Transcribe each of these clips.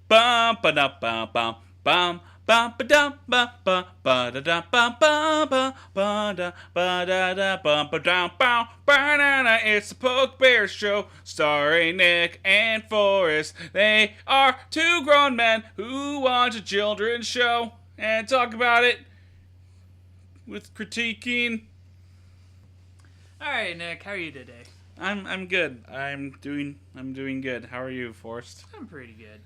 Bum ba da bum bum bum bum ba dum ba ba ba da da ba ba ba ba da bum ba dum bow banana. It's the Poke Bear Show, starring Nick and Forrest. They are two grown men who watch a children's show and talk about it with critiquing. All right, Nick, how are you today? I'm good. I'm doing good. How are you, Forrest? I'm pretty good.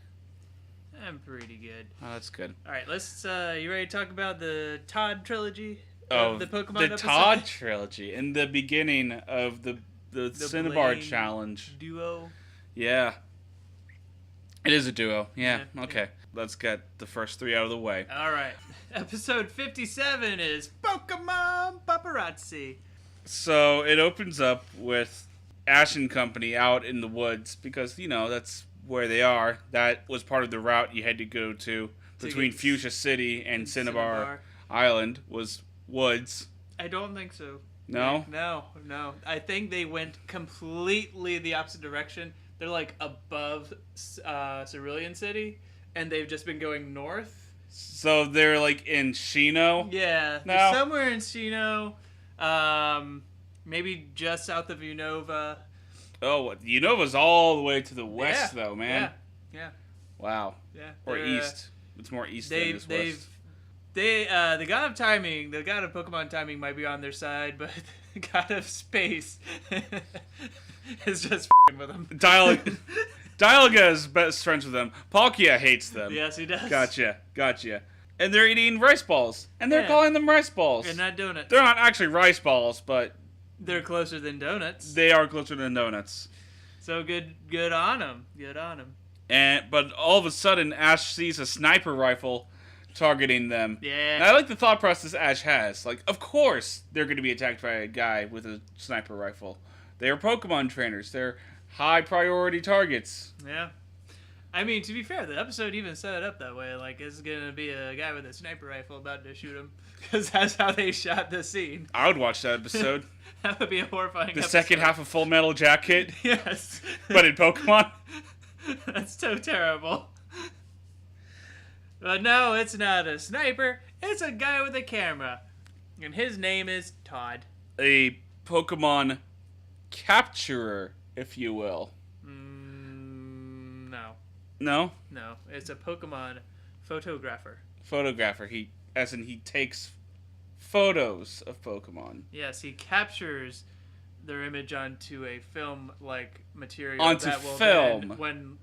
Oh, that's good. All right, let's. You ready to talk about the Todd trilogy? Oh, The Pokemon the episode? Todd trilogy in the beginning of the Cinnabar Blade challenge. duo. Yeah, it is a duo. Yeah. Yeah. Okay. Let's get the first three out of the way. All right, episode 57 is Pokémon Paparazzi. So it opens up with Ash and company out in the woods because that's where they are. That was part of the route you had to go to between Fuchsia City and Cinnabar Island was woods. I don't think so. No? No. I think they went completely the opposite direction. They're like above Cerulean City, and they've just been going north. So they're like in Shino? Yeah. No. They're somewhere in Shino. Maybe just south of Unova. Oh, Unova's all the way to the west, though, man. Yeah. Wow. Yeah. Or east. It's more east than it's west. The god of timing, the god of Pokemon timing might be on their side, but the god of space is just f***ing with them. Dialga is best friends with them. Palkia hates them. Yes, he does. Gotcha. And they're eating rice balls. And they're calling them rice balls. And not donuts. They're not actually rice balls, but they're closer than donuts. they are closer than donuts. So good on them. But all of a sudden, Ash sees a sniper rifle targeting them. Yeah. And I like the thought process Ash has. Like, of course they're going to be attacked by a guy with a sniper rifle. They are Pokemon trainers. They're high priority targets. Yeah. I mean, to be fair, the episode even set it up that way. Like, it's going to be a guy with a sniper rifle about to shoot him. Because that's how they shot the scene. I would watch that episode. That would be a horrifying The episode. second half of Full Metal Jacket. Yes. But in Pokemon. That's so terrible. But no, it's not a sniper. It's a guy with a camera. And his name is Todd. A Pokemon capturer, if you will. No. No? No, it's a Pokemon photographer. Photographer. He takes photos of Pokemon. Yes, he captures their image onto a film-like material. Onto that will film. Then,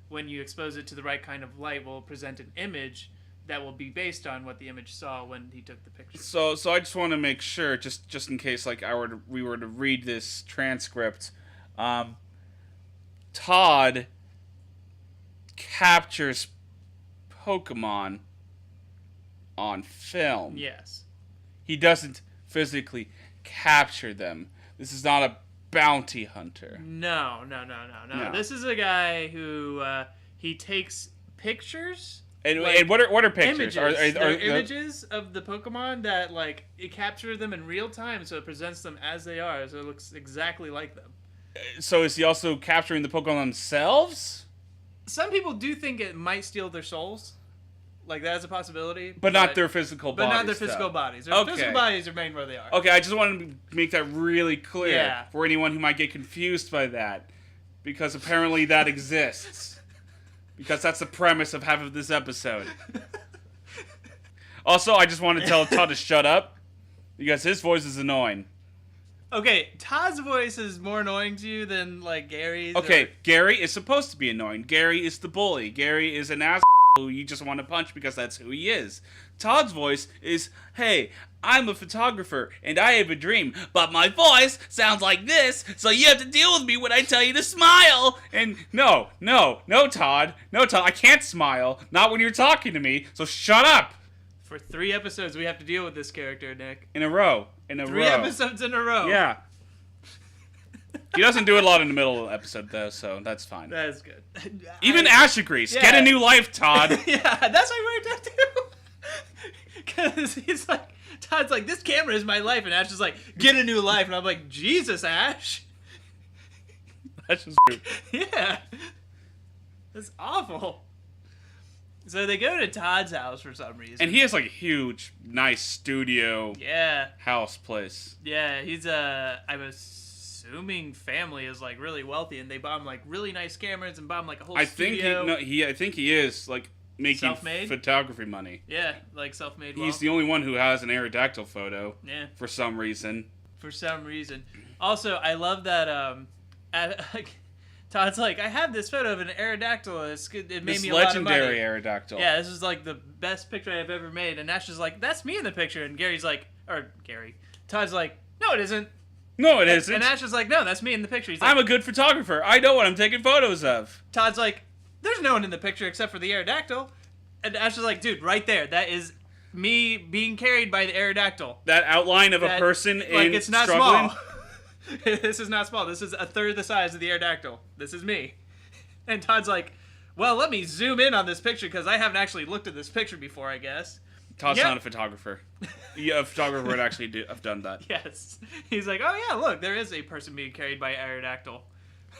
when you expose it to the right kind of light, will present an image that will be based on what the image saw when he took the picture. So I just want to make sure, just in case, like we were to read this transcript, Todd captures Pokemon on film. Yes. He doesn't physically capture them. This is not a bounty hunter. No. No. This is a guy who he takes pictures. And what are pictures? Images. Are images of the Pokemon that like it captures them in real time, so it presents them as they are, so it looks exactly like them. So is he also capturing the Pokemon themselves? Some people do think it might steal their souls. Like, that's a possibility. But not their physical bodies. But not their physical bodies. Their physical bodies remain where they are. Okay, I just wanted to make that really clear for anyone who might get confused by that. Because apparently that exists. Because that's the premise of half of this episode. Also, I just want to tell Todd to shut up. Because his voice is annoying. Okay, Todd's voice is more annoying to you than, like, Gary's. Okay, Gary is supposed to be annoying. Gary is the bully. Gary is an asshole who you just want to punch because that's who he is. Todd's voice is, hey, I'm a photographer and I have a dream, but my voice sounds like this, so you have to deal with me when I tell you to smile. And no, Todd, I can't smile. Not when you're talking to me, so shut up. For 3 episodes, we have to deal with this character, Nick. In a row. 3 episodes in a row. Yeah. He doesn't do it a lot in the middle of the episode, though, so that's fine. That is good. Even Ash agrees. Yeah. Get a new life, Todd. Yeah, that's why we're that too. Because he's like, Todd's like, this camera is my life, and Ash is like, get a new life, and I'm like, Jesus, Ash. That's just Yeah. That's awful. So they go to Todd's house for some reason. And he has like a huge, nice studio house place. Yeah, he's I'm assuming family is like really wealthy, and they bought him like really nice cameras and bought him like a whole studio. I think he is like making Self-made? photography money. Yeah, like self-made. He's the only one who has an Aerodactyl photo. Yeah. For some reason. Also, I love that. Todd's like, I have this photo of an Aerodactyl. It made me a lot of money. Legendary Aerodactyl. Yeah, this is like the best picture I've ever made. And Nash is like, that's me in the picture. And Todd's like, no, it isn't. No, it isn't. And Nash is like, no, that's me in the picture. He's like, I'm a good photographer. I know what I'm taking photos of. Todd's like, there's no one in the picture except for the Aerodactyl. And Nash is like, dude, right there. That is me being carried by the Aerodactyl. That outline of a person it's not struggling. Small. This is not small. This is a third the size of the Aerodactyl. This is me. And Todd's like, well, let me zoom in on this picture because I haven't actually looked at this picture before, I guess. Todd's not a photographer. Yeah, a photographer would actually have done that. Yes. He's like, oh yeah, look, there is a person being carried by Aerodactyl.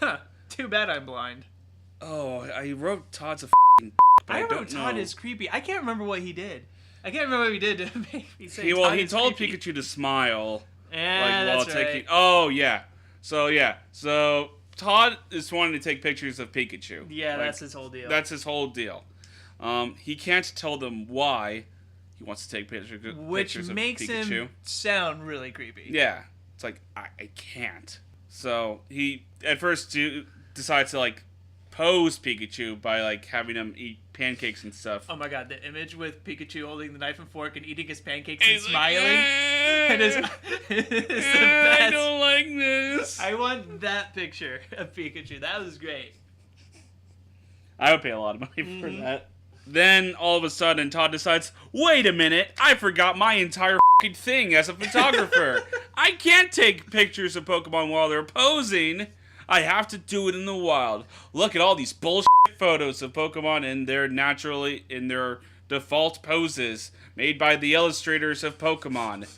Huh. Too bad I'm blind. Oh, I wrote Todd's a but I wrote Todd is creepy. I can't remember what he did. I can't remember what he did to make me say he told creepy. Pikachu to smile. Yeah, that's right. Oh, yeah. So Todd is wanting to take pictures of Pikachu. Yeah, that's his whole deal. That's his whole deal. He can't tell them why he wants to take pictures of Pikachu. Which makes him sound really creepy. Yeah. It's like, I can't. So he, at first, decides to, like, pose Pikachu by, like, having him eat pancakes and stuff. Oh my god, the image with Pikachu holding the knife and fork and eating his pancakes and smiling. It is the best. I don't like this. I want that picture of Pikachu. That was great. I would pay a lot of money for that. Then, all of a sudden, Todd decides, wait a minute, I forgot my entire f***ing thing as a photographer. I can't take pictures of Pokemon while they're posing. I have to do it in the wild. Look at all these bullshit photos of Pokemon in their default poses made by the illustrators of Pokemon.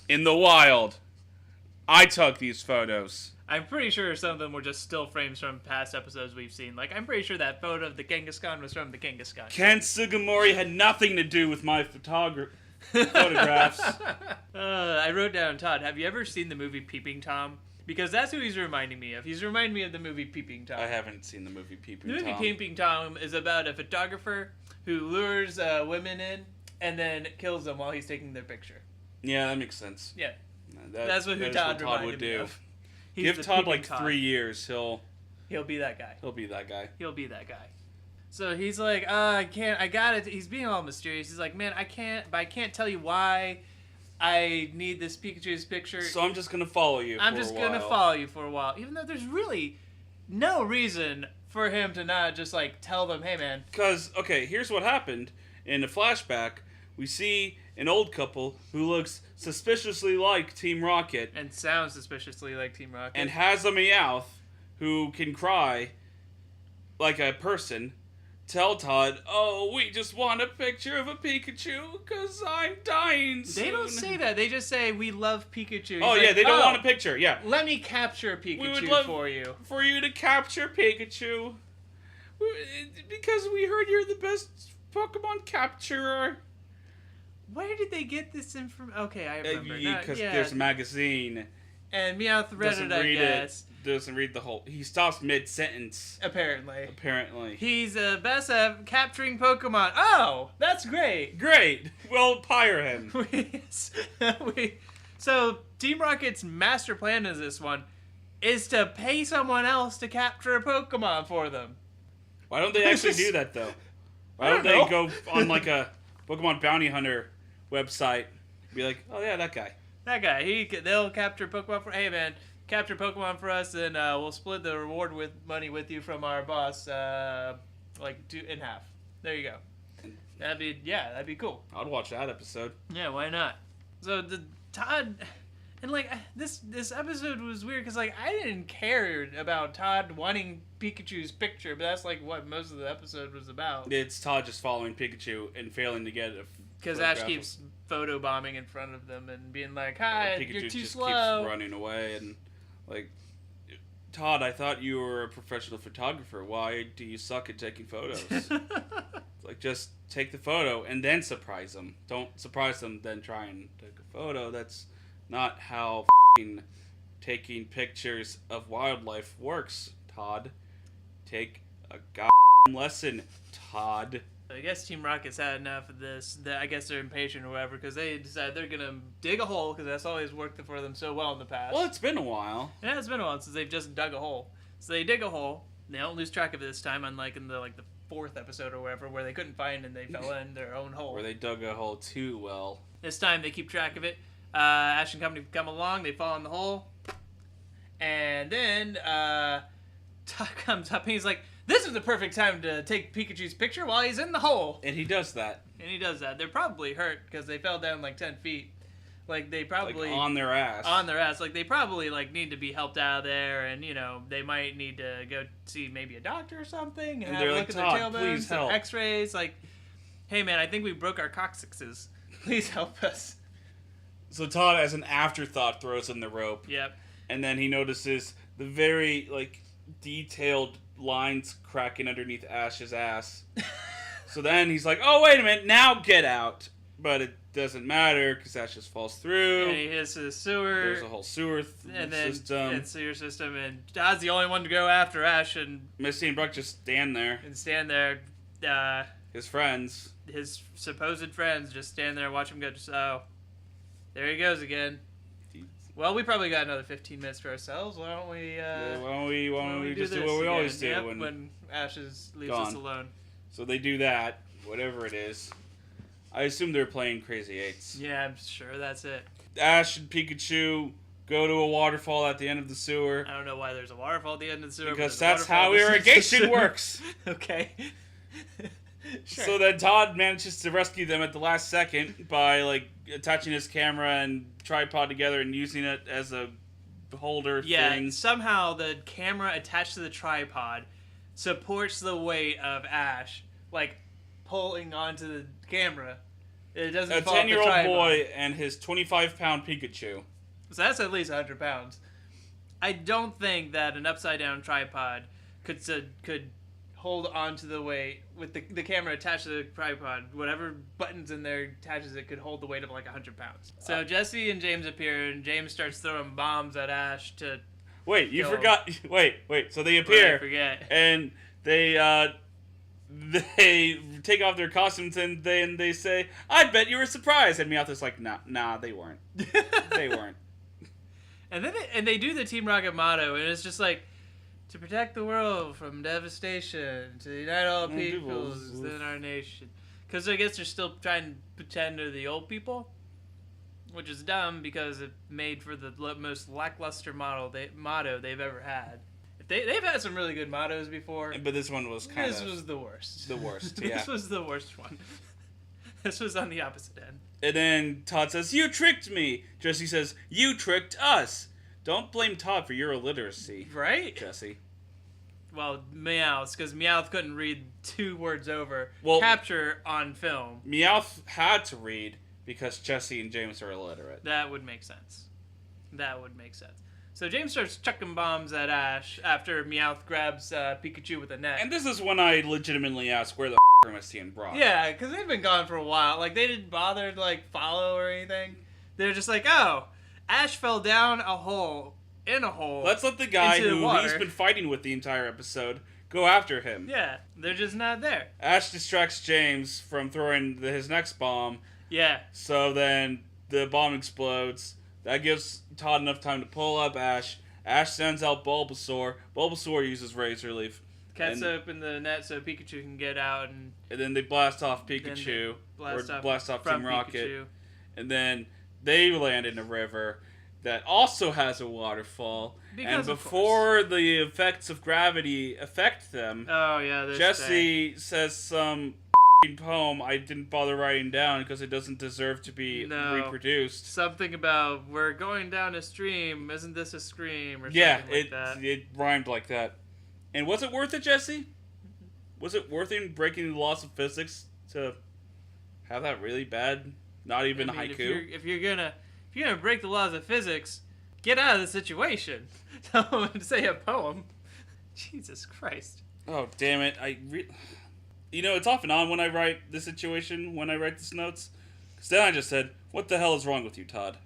In the wild. I took these photos. I'm pretty sure some of them were just still frames from past episodes we've seen. Like, I'm pretty sure that photo of the Kangaskhan was from the Kangaskhan. Ken Sugimori had nothing to do with my photographs. I wrote down, Todd, have you ever seen the movie Peeping Tom? Because that's who he's reminding me of. He's reminding me of the movie Peeping Tom. I haven't seen the movie Peeping Tom. The movie Peeping Tom is about a photographer who lures women in and then kills them while he's taking their picture. Yeah, that makes sense. Yeah. That's what Todd would do. Give Todd like 3 years, he'll be that guy. He'll be that guy. So he's like, I can't, I got it. He's being all mysterious. He's like, man, I can't tell you why I need this Pikachu's picture. So I'm just going to follow you I'm just going to follow you for a while. Even though there's really no reason for him to not just like tell them, hey man. Because, okay, here's what happened. In a flashback, we see an old couple who looks suspiciously like Team Rocket. And sounds suspiciously like Team Rocket. And has a Meowth who can cry like a person. Tell Todd, oh, we just want a picture of a Pikachu because I'm dying soon. They don't say that. They just say, we love Pikachu. Oh, yeah, they don't want a picture, yeah. Let me capture Pikachu we would love for you. For you to capture Pikachu. Because we heard you're the best Pokemon capturer. Where did they get this information? Okay, I remember. Because there's a magazine. And Meowth read it, I guess. Doesn't read the whole... He stops mid-sentence. Apparently. He's the best at capturing Pokemon. Oh, that's great. Great. We'll hire him. So, Team Rocket's master plan is this one, is to pay someone else to capture a Pokemon for them. Why don't they actually do that, though? Why don't they go on, like, a Pokemon Bounty Hunter website and be like, oh, yeah, that guy. They'll capture Pokemon for... Hey, man, capture Pokemon for us, and we'll split the reward money with you from our boss, in half. There you go. That'd be cool. I'd watch that episode. Yeah, why not? So the Todd, and like this episode was weird because like I didn't care about Todd wanting Pikachu's picture, but that's like what most of the episode was about. It's Todd just following Pikachu and failing to get a. Because Ash keeps photobombing in front of them and being like, "Hi, Pikachu you're too just slow." Keeps running away and like. Todd, I thought you were a professional photographer. Why do you suck at taking photos? It's Like, just take the photo and then surprise them. Don't surprise them, then try and take a photo. That's not how taking pictures of wildlife works, Todd. Take a lesson, Todd. I guess Team Rocket's had enough of this. I guess they're impatient or whatever because they decide they're going to dig a hole because that's always worked for them so well in the past. Well, it's been a while. Yeah, it's been a while since they've just dug a hole. So they dig a hole. They don't lose track of it this time, unlike in the fourth episode or whatever where they couldn't find and they fell in their own hole. Where they dug a hole too well. This time they keep track of it. Ash and company come along. They fall in the hole. And then Todd comes up and he's like, this is the perfect time to take Pikachu's picture while he's in the hole. And he does that. They're probably hurt because they fell down 10 feet. They probably... on their ass. On their ass. They probably, need to be helped out of there. And, they might need to go see maybe a doctor or something. And have they're a like, look at Todd, their tailbones, please some help. x-rays. Hey, man, I think we broke our coccyxes. Please help us. So Todd, as an afterthought, throws in the rope. Yep. And then he notices the very, detailed lines cracking underneath Ash's ass. So then he's like, oh, wait a minute, now get out. But it doesn't matter because Ash just falls through. And he hits the sewer. There's a whole sewer system. Sewer system, and Todd's the only one to go after Ash and Misty and Brooke just stand there. His friends. His supposed friends just stand there and watch him go. So, there he goes again. Well, we probably got another 15 minutes for ourselves. Why don't we? Why don't we just do what we always do when Ash leaves us alone? So they do that, whatever it is. I assume they're playing Crazy Eights. Yeah, I'm sure that's it. Ash and Pikachu go to a waterfall at the end of the sewer. I don't know why there's a waterfall at the end of the sewer. Because that's how irrigation works. Okay. Sure. So then Todd manages to rescue them at the last second by attaching his camera and tripod together and using it as a holder thing. Yeah, somehow the camera attached to the tripod supports the weight of Ash, pulling onto the camera. It doesn't fall off the 10-year-old boy and his 25-pound Pikachu. So that's at least 100 pounds. I don't think that an upside-down tripod could hold onto the weight with the camera attached to the tripod. Whatever buttons in there attaches it could hold the weight of 100 pounds. So Jesse and James appear, and James starts throwing bombs at Ash to... Wait, you forgot... Wait. So they appear, I forget. And they take off their costumes, and then they say, I bet you were surprised. And Meowth is like, nah, they weren't. They weren't. And then they do the Team Rocket motto, and it's just to protect the world from devastation, to unite all peoples within our nation. Because I guess they're still trying to pretend they're the old people, which is dumb because it made for the most lackluster motto they've ever had. They've had some really good mottos before. But this one was kind of... This was the worst. The worst, yeah. This was the worst one. This was on the opposite end. And then Todd says, you tricked me. Jesse says, you tricked us. Don't blame Todd for your illiteracy. Right? Jesse. Well, Meowth, because Meowth couldn't read 2 words over. Well, capture on film. Meowth had to read because Jesse and James are illiterate. That would make sense. So James starts chucking bombs at Ash after Meowth grabs Pikachu with a net. And this is when I legitimately ask, where the are Misty and Brock? Yeah, because they've been gone for a while. They didn't bother to, follow or anything. They're just oh, Ash fell down a hole, in a hole. Let's let the guy who he's been fighting with the entire episode go after him. Yeah, they're just not there. Ash distracts James from throwing his next bomb. Yeah. So then the bomb explodes. That gives Todd enough time to pull up Ash. Ash sends out Bulbasaur. Bulbasaur uses Razor Leaf. Cuts open the net so Pikachu can get out. And then they blast off Pikachu. Blast off Team Rocket. Pikachu. And then they land in a river that also has a waterfall. Because and before the effects of gravity affect them, Jesse says some poem I didn't bother writing down because it doesn't deserve to be reproduced. Something about, we're going down a stream, isn't this a scream? Or something like that. It rhymed like that. And was it worth it, Jesse? Was it worth it breaking the laws of physics to have that really bad, not even haiku? If you're gonna break the laws of physics, get out of the situation. Don't say a poem. Jesus Christ. Oh, damn it. it's off and on when I write this situation, when I write these notes. Because then I just said, what the hell is wrong with you, Todd?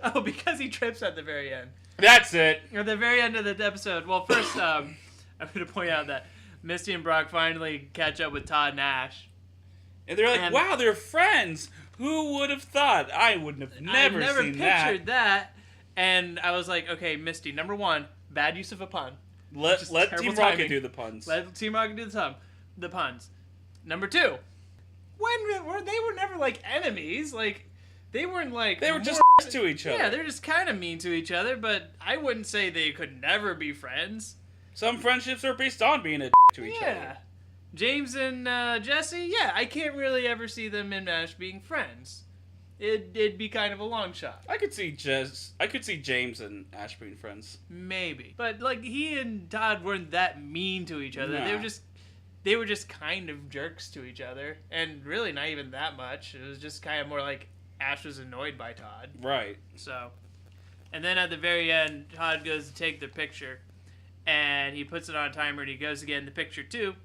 Oh, because he trips at the very end. That's it. At the very end of the episode. Well, first, I'm going to point out that Misty and Brock finally catch up with Todd and Ash. And they're like, wow, they're friends. Who would have thought? I wouldn't have never seen that. I never pictured that. And I was like, okay, Misty, number one, bad use of a pun. Let Team Rocket do the puns. Let Team Rocket do the puns. Number two, they were never like enemies. Like, they weren't like... They were just to each other. Yeah, they're just kind of mean to each other, but I wouldn't say they could never be friends. Some friendships are based on being a to each other. Yeah. James and Jesse, yeah, I can't really ever see them and Ash being friends. It'd be kind of a long shot. I could see James and Ash being friends. Maybe. But, like, he and Todd weren't that mean to each other. Nah. They were just kind of jerks to each other. And really not even that much. It was just kind of more like Ash was annoyed by Todd. Right. So, and then at the very end, Todd goes to take the picture. And he puts it on a timer and he goes to get in the picture too.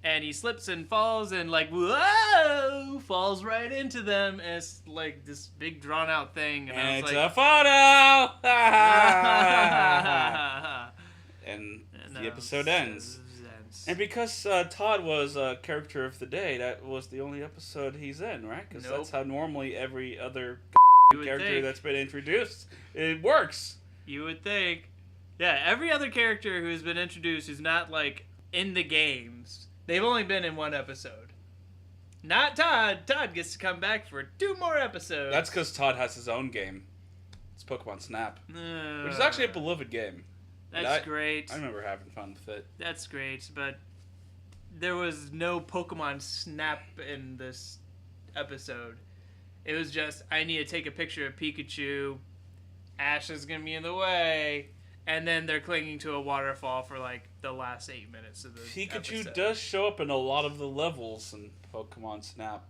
And he slips and falls and like, whoa, falls right into them. And it's like this big drawn out thing. And I was it's like, a photo! And the episode ends. And because Todd was a character of the day, that was the only episode he's in, right? Because that's how normally every other character that's been introduced, it works. You would think. Yeah, every other character who's been introduced who's not, like, in the games, they've only been in one episode. Not Todd. Todd gets to come back for 2 more episodes. That's because Todd has his own game. It's Pokemon Snap. Which is actually a beloved game. That's great. I remember having fun with it. That's great, but there was no Pokemon Snap in this episode. It was just, I need to take a picture of Pikachu. Ash is going to be in the way. And then they're clinging to a waterfall for, like, the last 8 minutes of the Pikachu episode. does show up in a lot of the levels in Pokemon Snap.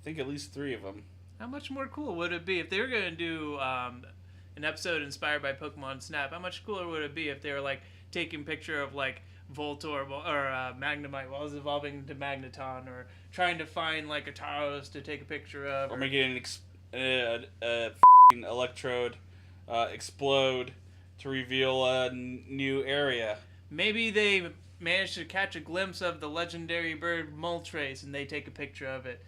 I think at least 3 of them. How much more cool would it be if they were going to do an episode inspired by Pokemon Snap? How much cooler would it be if they were, like, taking a picture of, like, Voltorb or Magnemite while it's evolving into Magneton, or trying to find, like, a Tauros to take a picture of. Or making an Electrode explode to reveal a new area. Maybe they managed to catch a glimpse of the legendary bird Moltres and they take a picture of it.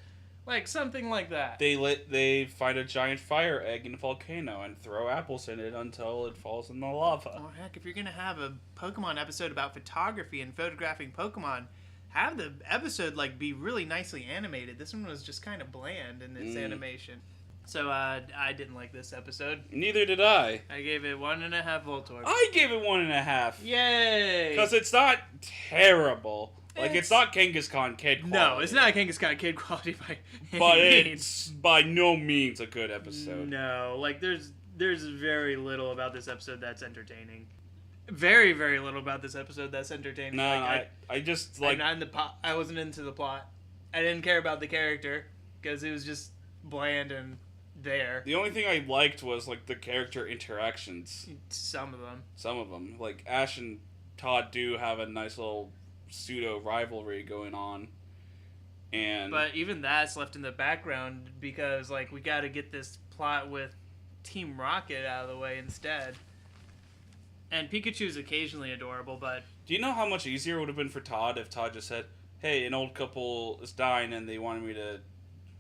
Like, something like that. They find a giant fire egg in a volcano and throw apples in it until it falls in the lava. Oh, heck, if you're going to have a Pokemon episode about photography and photographing Pokemon, have the episode, like, be really nicely animated. This one was just kind of bland in its animation. So, I didn't like this episode. Neither did I. I gave it 1.5 Voltorb. I gave it 1.5. Yay! Because it's not terrible. Like, it's not Kangaskhan Kid quality. No, it's not Kangaskhan Kid quality by any but means. It's by no means a good episode. No, like, there's very little about this episode that's entertaining. Very, very little about this episode that's entertaining. No, like, I just, like... I wasn't into the plot. I didn't care about the character, because it was just bland and there. The only thing I liked was, like, the character interactions. Some of them. Like, Ash and Todd do have a nice little pseudo-rivalry going on. But even that's left in the background because, like, we gotta get this plot with Team Rocket out of the way instead. And Pikachu's occasionally adorable, but... Do you know how much easier it would have been for Todd if Todd just said, hey, an old couple is dying and they wanted me to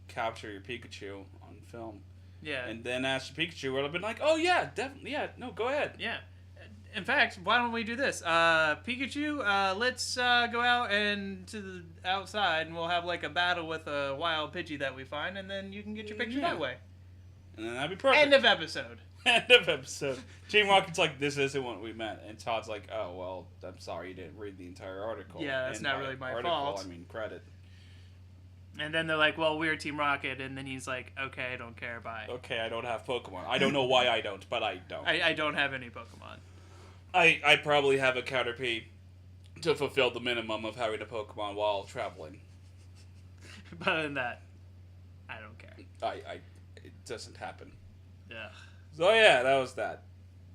capture your Pikachu on film. Yeah. And then Ash and Pikachu would have been like, oh yeah, definitely, yeah, no, go ahead. Yeah. In fact, why don't we do this? Pikachu, let's go out and to the outside and we'll have like a battle with a wild Pidgey that we find and then you can get your picture that way. And then that'd be perfect. End of episode. End of episode. Team Rocket's like, this isn't what we meant. And Todd's like, oh, well, I'm sorry you didn't read the entire article. Yeah, that's not really my fault. I mean, credit. And then they're like, well, we're Team Rocket. And then he's like, okay, I don't care, bye. Okay, I don't have Pokemon. I don't know why I don't, but I don't. I don't have any Pokemon. I probably have a Caterpie to fulfill the minimum of having a Pokemon while traveling. But other than that, I don't care. It doesn't happen. Ugh. So yeah, that was that.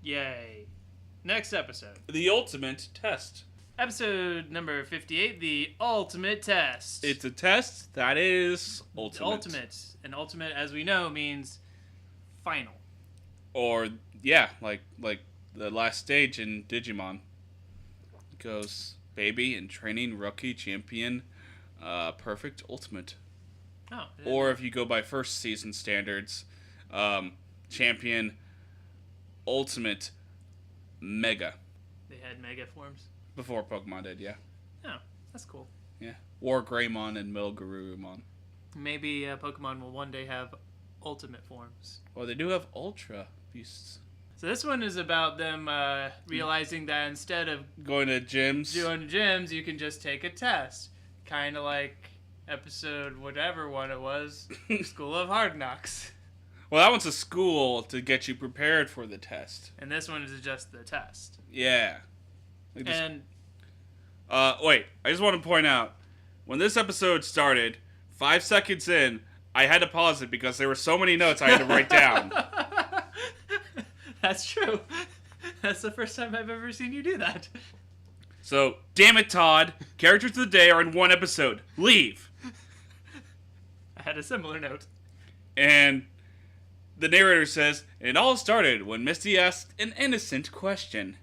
Yay. Next episode. The ultimate test. Episode number 58, the ultimate test. It's a test that is ultimate. Ultimate. And ultimate, as we know, means final. Or, yeah, like the last stage in Digimon. It goes baby and training, rookie, champion, perfect, ultimate. Oh. Or if you go by first season standards, champion, ultimate, mega. They had mega forms? Before Pokemon did, yeah. Oh, that's cool. Yeah. Or Greymon and Middle Garurumon. Maybe Pokemon will one day have ultimate forms. Well, they do have Ultra Beasts. So this one is about them realizing that instead of Going to gyms. doing gyms, you can just take a test. Kind of like episode whatever one it was, School of Hard Knocks. Well, that one's a school to get you prepared for the test. And this one is just the test. Yeah. Like this, And wait, I just want to point out, when this episode started, 5 seconds in, I had to pause it because there were so many notes I had to write down. That's true. That's the first time I've ever seen you do that. So, damn it, Todd. Characters of the day are in one episode. Leave. I had a similar note. And the narrator says, it all started when Misty asked an innocent question.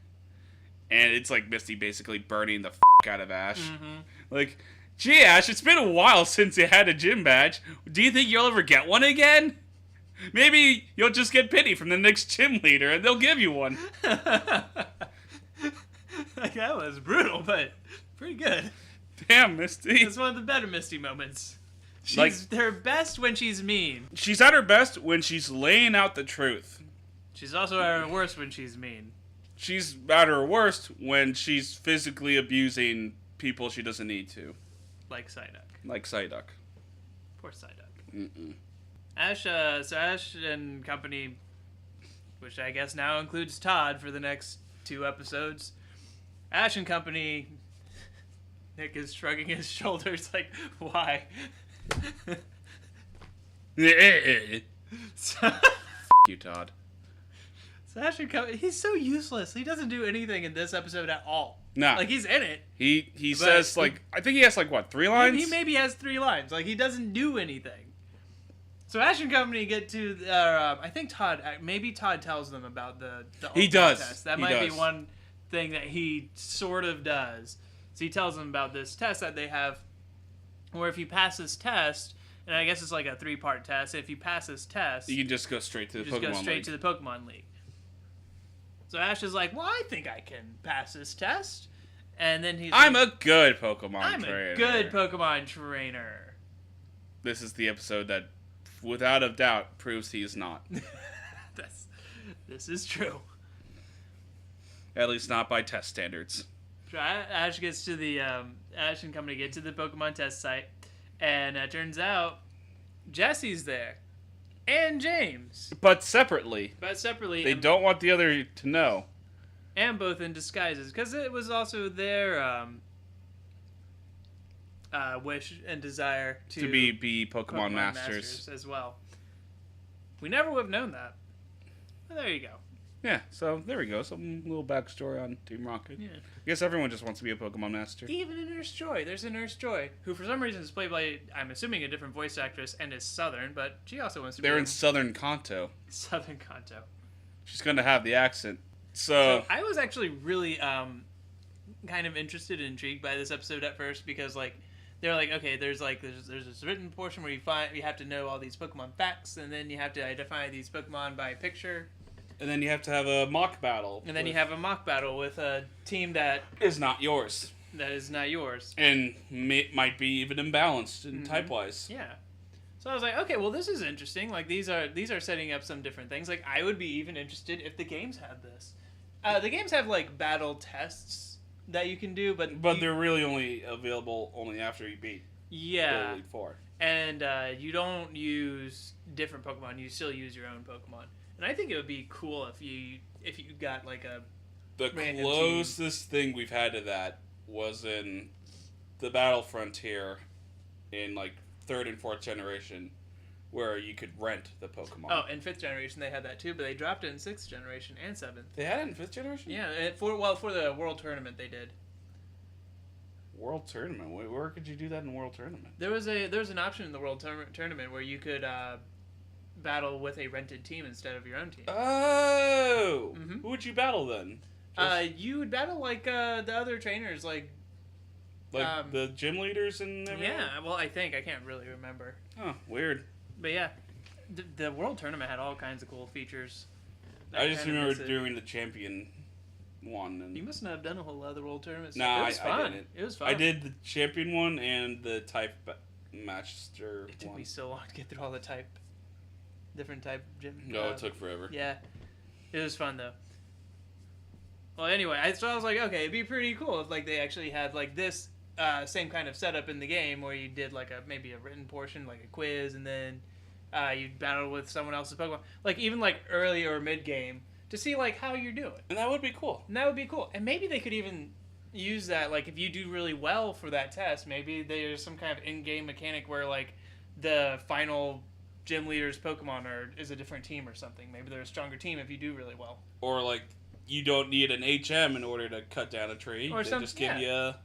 And it's like Misty basically burning the out of Ash. Mm-hmm. Like, gee, Ash, it's been a while since you had a gym badge. Do you think you'll ever get one again? Maybe you'll just get pity from the next gym leader and they'll give you one. Like, that was brutal, but pretty good. Damn, Misty. It's one of the better Misty moments. She's Like- her best when she's mean. She's at her best when she's laying out the truth. She's also at her worst when she's mean. She's at her worst when she's physically abusing people she doesn't need to. Like Psyduck. Like Psyduck. Poor Psyduck. Mm-mm. Ash, so Ash and company, which I guess now includes Todd for the next 2 episodes. Ash and company, Nick is shrugging his shoulders like, why? So, You, Todd. Ash and company, he's so useless. He doesn't do anything in this episode at all. Nah. Like, he's in it. He But says, like, I think he has, like, what, 3 lines? He maybe has 3 lines. Like, he doesn't do anything. So Ash and company get to, I think Todd, maybe Todd tells them about the He ultimate does. test. That He might does. be one thing that he sort of does. So he tells them about this test that they have, where if you pass this test, and I guess it's like a 3-part test, if you pass this test, You can just go straight to the you just Pokemon go straight League. to the Pokemon League. So Ash is like, well, I think I can pass this test. And then he's I'm like, a good Pokemon I'm trainer. a good Pokemon trainer. This is the episode that, without a doubt, proves he's not. This is true. At least not by test standards. So Ash gets to the Ash and company get to the Pokemon test site, and it turns out Jesse's there, and James, But separately. but separately, They and, don't want the other to know. and both in disguises, because it was also their wish and desire To be Pokemon Masters. as well. We never would have known that. Well, there you go. Yeah, so there we go. Some little backstory on Team Rocket. Yeah. I guess everyone just wants to be a Pokemon Master. Even in Nurse Joy, there's a Nurse Joy who, for some reason, is played by, I'm assuming, a different voice actress and is Southern, but she also wants to They're be in Southern Kanto. Southern Kanto. She's going to have the accent. So I was actually really kind of interested and intrigued by this episode at first because like they're like, okay, there's this written portion where you have to know all these Pokemon facts, and then you have to identify these Pokemon by picture, and then you have to have a mock battle. and then you have a mock battle with a team that is not yours. is not yours. And might be even imbalanced in Mhm. type-wise. Yeah. So I was like, okay, well, this is interesting. Like, these are setting up some different things. Like, I would be even interested if the games had this. The games have, like, battle tests that you can do, but... They're really only available only after you beat Yeah. Elite Four. And you don't use different Pokemon. You still use your own Pokemon. And I think it would be cool if you got, like, a... The random closest thing we've had to that was in the Battle Frontier in, like, 3rd and 4th generation, where you could rent the Pokemon. Oh, in 5th generation they had that too, but they dropped it in 6th generation and 7th. They had it in 5th generation? Yeah, for the World Tournament they did. World Tournament. Where could you do that in World Tournament? There was an option in the World Tournament where you could battle with a rented team instead of your own team. Oh! Mm-hmm. Who would you battle then? You would battle like the other trainers, like the gym leaders and everything? Yeah, well, I can't really remember. Oh, weird. But yeah, the World Tournament had all kinds of cool features. I just remember doing the champion one. And you must not have done a whole lot of the World Tournament. Nah, it was fun. I didn't. It was fun. I did the champion one and the type master It took one. me so long to get through all the different type gym. No, it took forever. Yeah, it was fun though. Well, anyway, so I was like, okay, it'd be pretty cool if like they actually had like this same kind of setup in the game where you did like maybe a written portion, like a quiz, and then you'd battle with someone else's Pokemon, like even like early or mid game to see like how you're doing. And that would be cool. And maybe they could even use that, like if you do really well for that test, maybe there's some kind of in-game mechanic where like the final gym leader's Pokemon is a different team or something. Maybe they're a stronger team if you do really well. Or like you don't need an HM in order to cut down a tree. Or they just give you a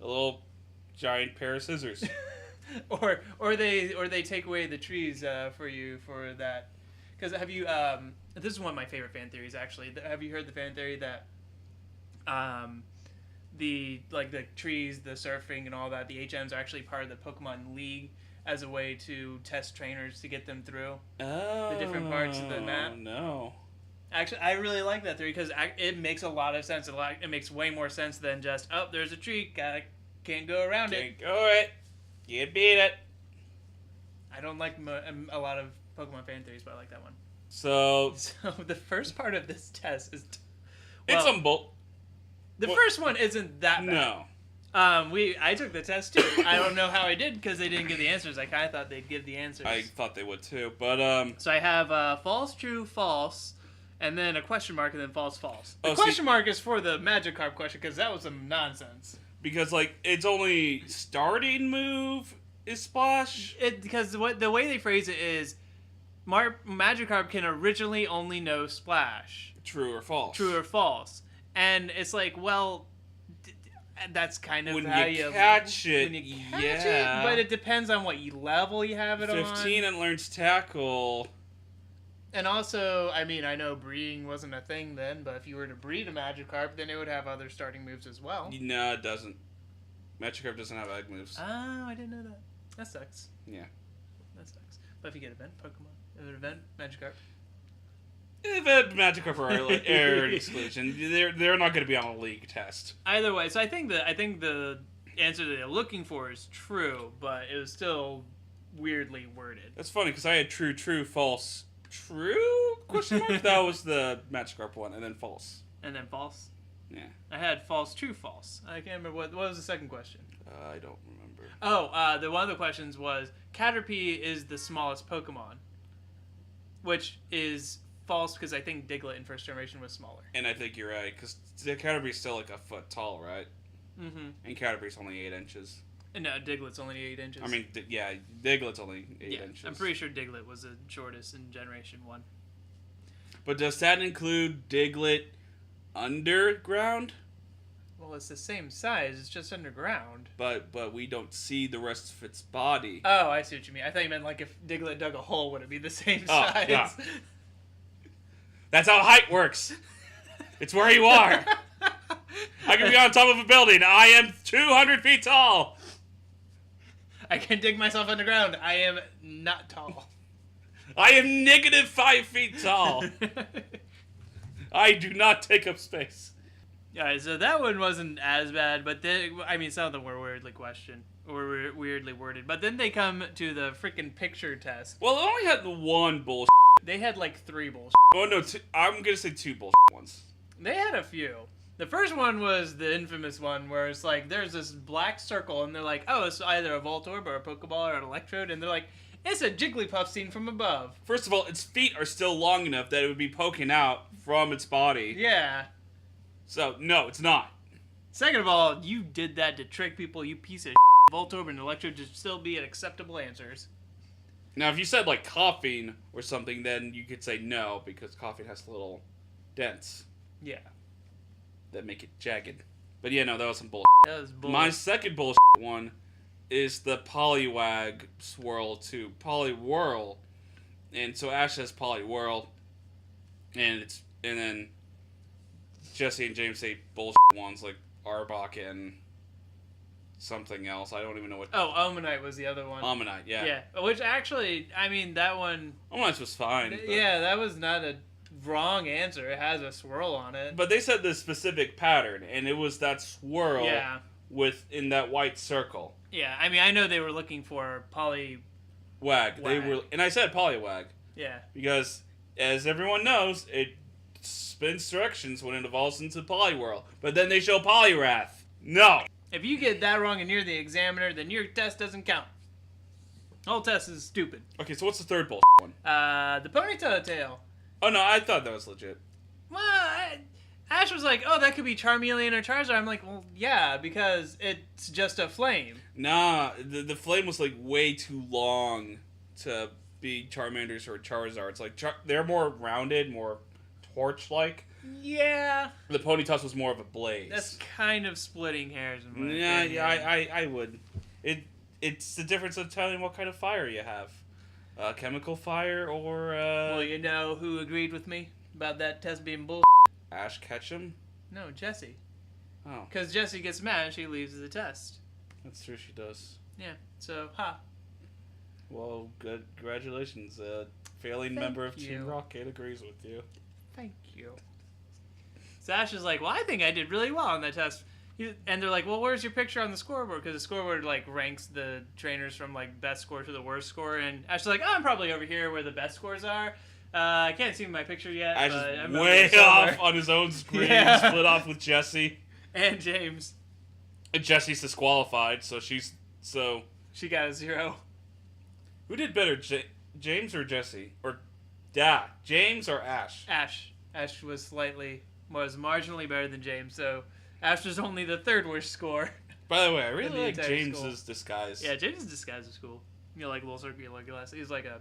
little giant pair of scissors. or they take away the trees for you for that. Because have you this is one of my favorite fan theories actually. Have you heard the fan theory that the trees, the surfing and all that, the HMs are actually part of the Pokemon League as a way to test trainers to get them through the different parts of the map? No. Actually, I really like that theory because it makes a lot of sense. It makes way more sense than just, oh, there's a tree, can't go around it. Can't go it. You beat it. I don't like a lot of Pokemon fan theories, but I like that one. So the first part of this test is... it's some bull... The first one isn't that bad. No. I took the test too. I don't know how I did because they didn't give the answers. I kind of thought they'd give the answers. I thought they would too, but So I have false, true, false, and then a question mark, and then false, false. The Oh, question mark is for the Magikarp question because that was some nonsense. Because like it's only starting move is Splash. Because the way they phrase it is, Magikarp can originally only know Splash. True or false. True or false. And it's like, well, that's kind of when how you catch it. When you catch it, but it depends on what level you have it 15 on. and learns tackle. And also, I mean, I know breeding wasn't a thing then, but if you were to breed a Magikarp, then it would have other starting moves as well. No, it doesn't. Magikarp doesn't have egg moves. Oh, I didn't know that. That sucks. Yeah. That sucks. But if you get event Pokemon, event Magikarp. Event Magikarp are like an exclusion. They're not going to be on a league test. Either way, so I think the answer that they're looking for is true, but it was still weirdly worded. That's funny because I had true, false, true question mark. That was the Magikarp one, and then false. And then false. Yeah. I had false, true, false. I can't remember what was the second question. I don't remember. Oh, the one of the questions was Caterpie is the smallest Pokemon, which is false because I think Diglett in first generation was smaller. And I think you're right because Caterpie's still like a foot tall, right? Mm-hmm. And Caterpie's only 8 inches. No, Diglett's only 8 inches. I mean, yeah, Diglett's only 8 inches. I'm pretty sure Diglett was the shortest in generation 1. But does that include Diglett underground? Well, it's the same size. It's just underground. But we don't see the rest of its body. Oh, I see what you mean. I thought you meant like if Diglett dug a hole, would it be the same size? Yeah. That's how height works. It's where you are. I can be on top of a building. I am 200 feet tall. I can dig myself underground. I am not tall. I am negative 5 feet tall. I do not take up space. Alright, so that one wasn't as bad, but some of them were weirdly questioned or weirdly worded. But then they come to the freaking picture test. Well, it only had the one bullshit. They had like 3 bullshit. Oh no, I'm gonna say 2 bullshit ones. They had a few. The first one was the infamous one where it's like there's this black circle and they're like, oh, it's either a Voltorb or a Pokeball or an Electrode, and they're like, it's a Jigglypuff seen from above. First of all, its feet are still long enough that it would be poking out from its body. Yeah. So, no, it's not. Second of all, you did that to trick people, you piece of Voltorb and Electrode should still be acceptable answers. Now, if you said, like, coughing or something, then you could say no, because coughing has little dents. Yeah. That make it jagged. But yeah, no, that was some bull. That was bull. My second bullshit one is the Poliwag swirl to Poliwhirl. And so Ash has Poliwhirl. And then Jesse and James say bullshit ones like Arbok and something else. I don't even know what. Oh, Omanite was the other one. Omanite, yeah. Yeah, which actually, I mean, that one. Omanite was fine. Yeah, that was not a wrong answer. It has a swirl on it. But they said the specific pattern, and it was that swirl in that white circle. Yeah, I mean, I know they were looking for Poliwag. They were, and I said Poliwag. Yeah. Because, as everyone knows, it spins directions when it evolves into Poliwhirl. But then they show Poliwrath. No! If you get that wrong and you're the examiner, then your test doesn't count. The whole test is stupid. Okay, so what's the third bullshit one? The Ponyta tail. Oh, no, I thought that was legit. Well, Ash was like, oh, that could be Charmeleon or Charizard. I'm like, well, yeah, because it's just a flame. Nah, the flame was, like, way too long to be Charmanders or Charizards. Like, they're more rounded, more torch-like. Yeah. The Ponyta was more of a blaze. That's kind of splitting hairs in my opinion. Yeah, I would. It's the difference of telling what kind of fire you have. Chemical fire or, Well, you know who agreed with me about that test being bull? Ash Ketchum? No, Jessie. Oh. Because Jessie gets mad and she leaves the test. That's true, she does. Yeah, so, ha. Well, good. Congratulations. Failing member of Team Rocket agrees with you. Thank you. So Ash is like, well, I think I did really well on that test. And they're like, well, where's your picture on the scoreboard? Because the scoreboard, like, ranks the trainers from, like, best score to the worst score. And Ash is like, oh, I'm probably over here where the best scores are. I can't see my picture yet. Ash but is I'm way off on his own screen, split off with Jessie. And James. And Jessie's disqualified, so She got a 0. Who did better, James or Jessie? Or, James or Ash? Ash. Ash was marginally better than James, so Ash was only the third worst score. By the way, I really like James's disguise. Yeah, James's disguise is cool. You know, like little circular glasses. He's like a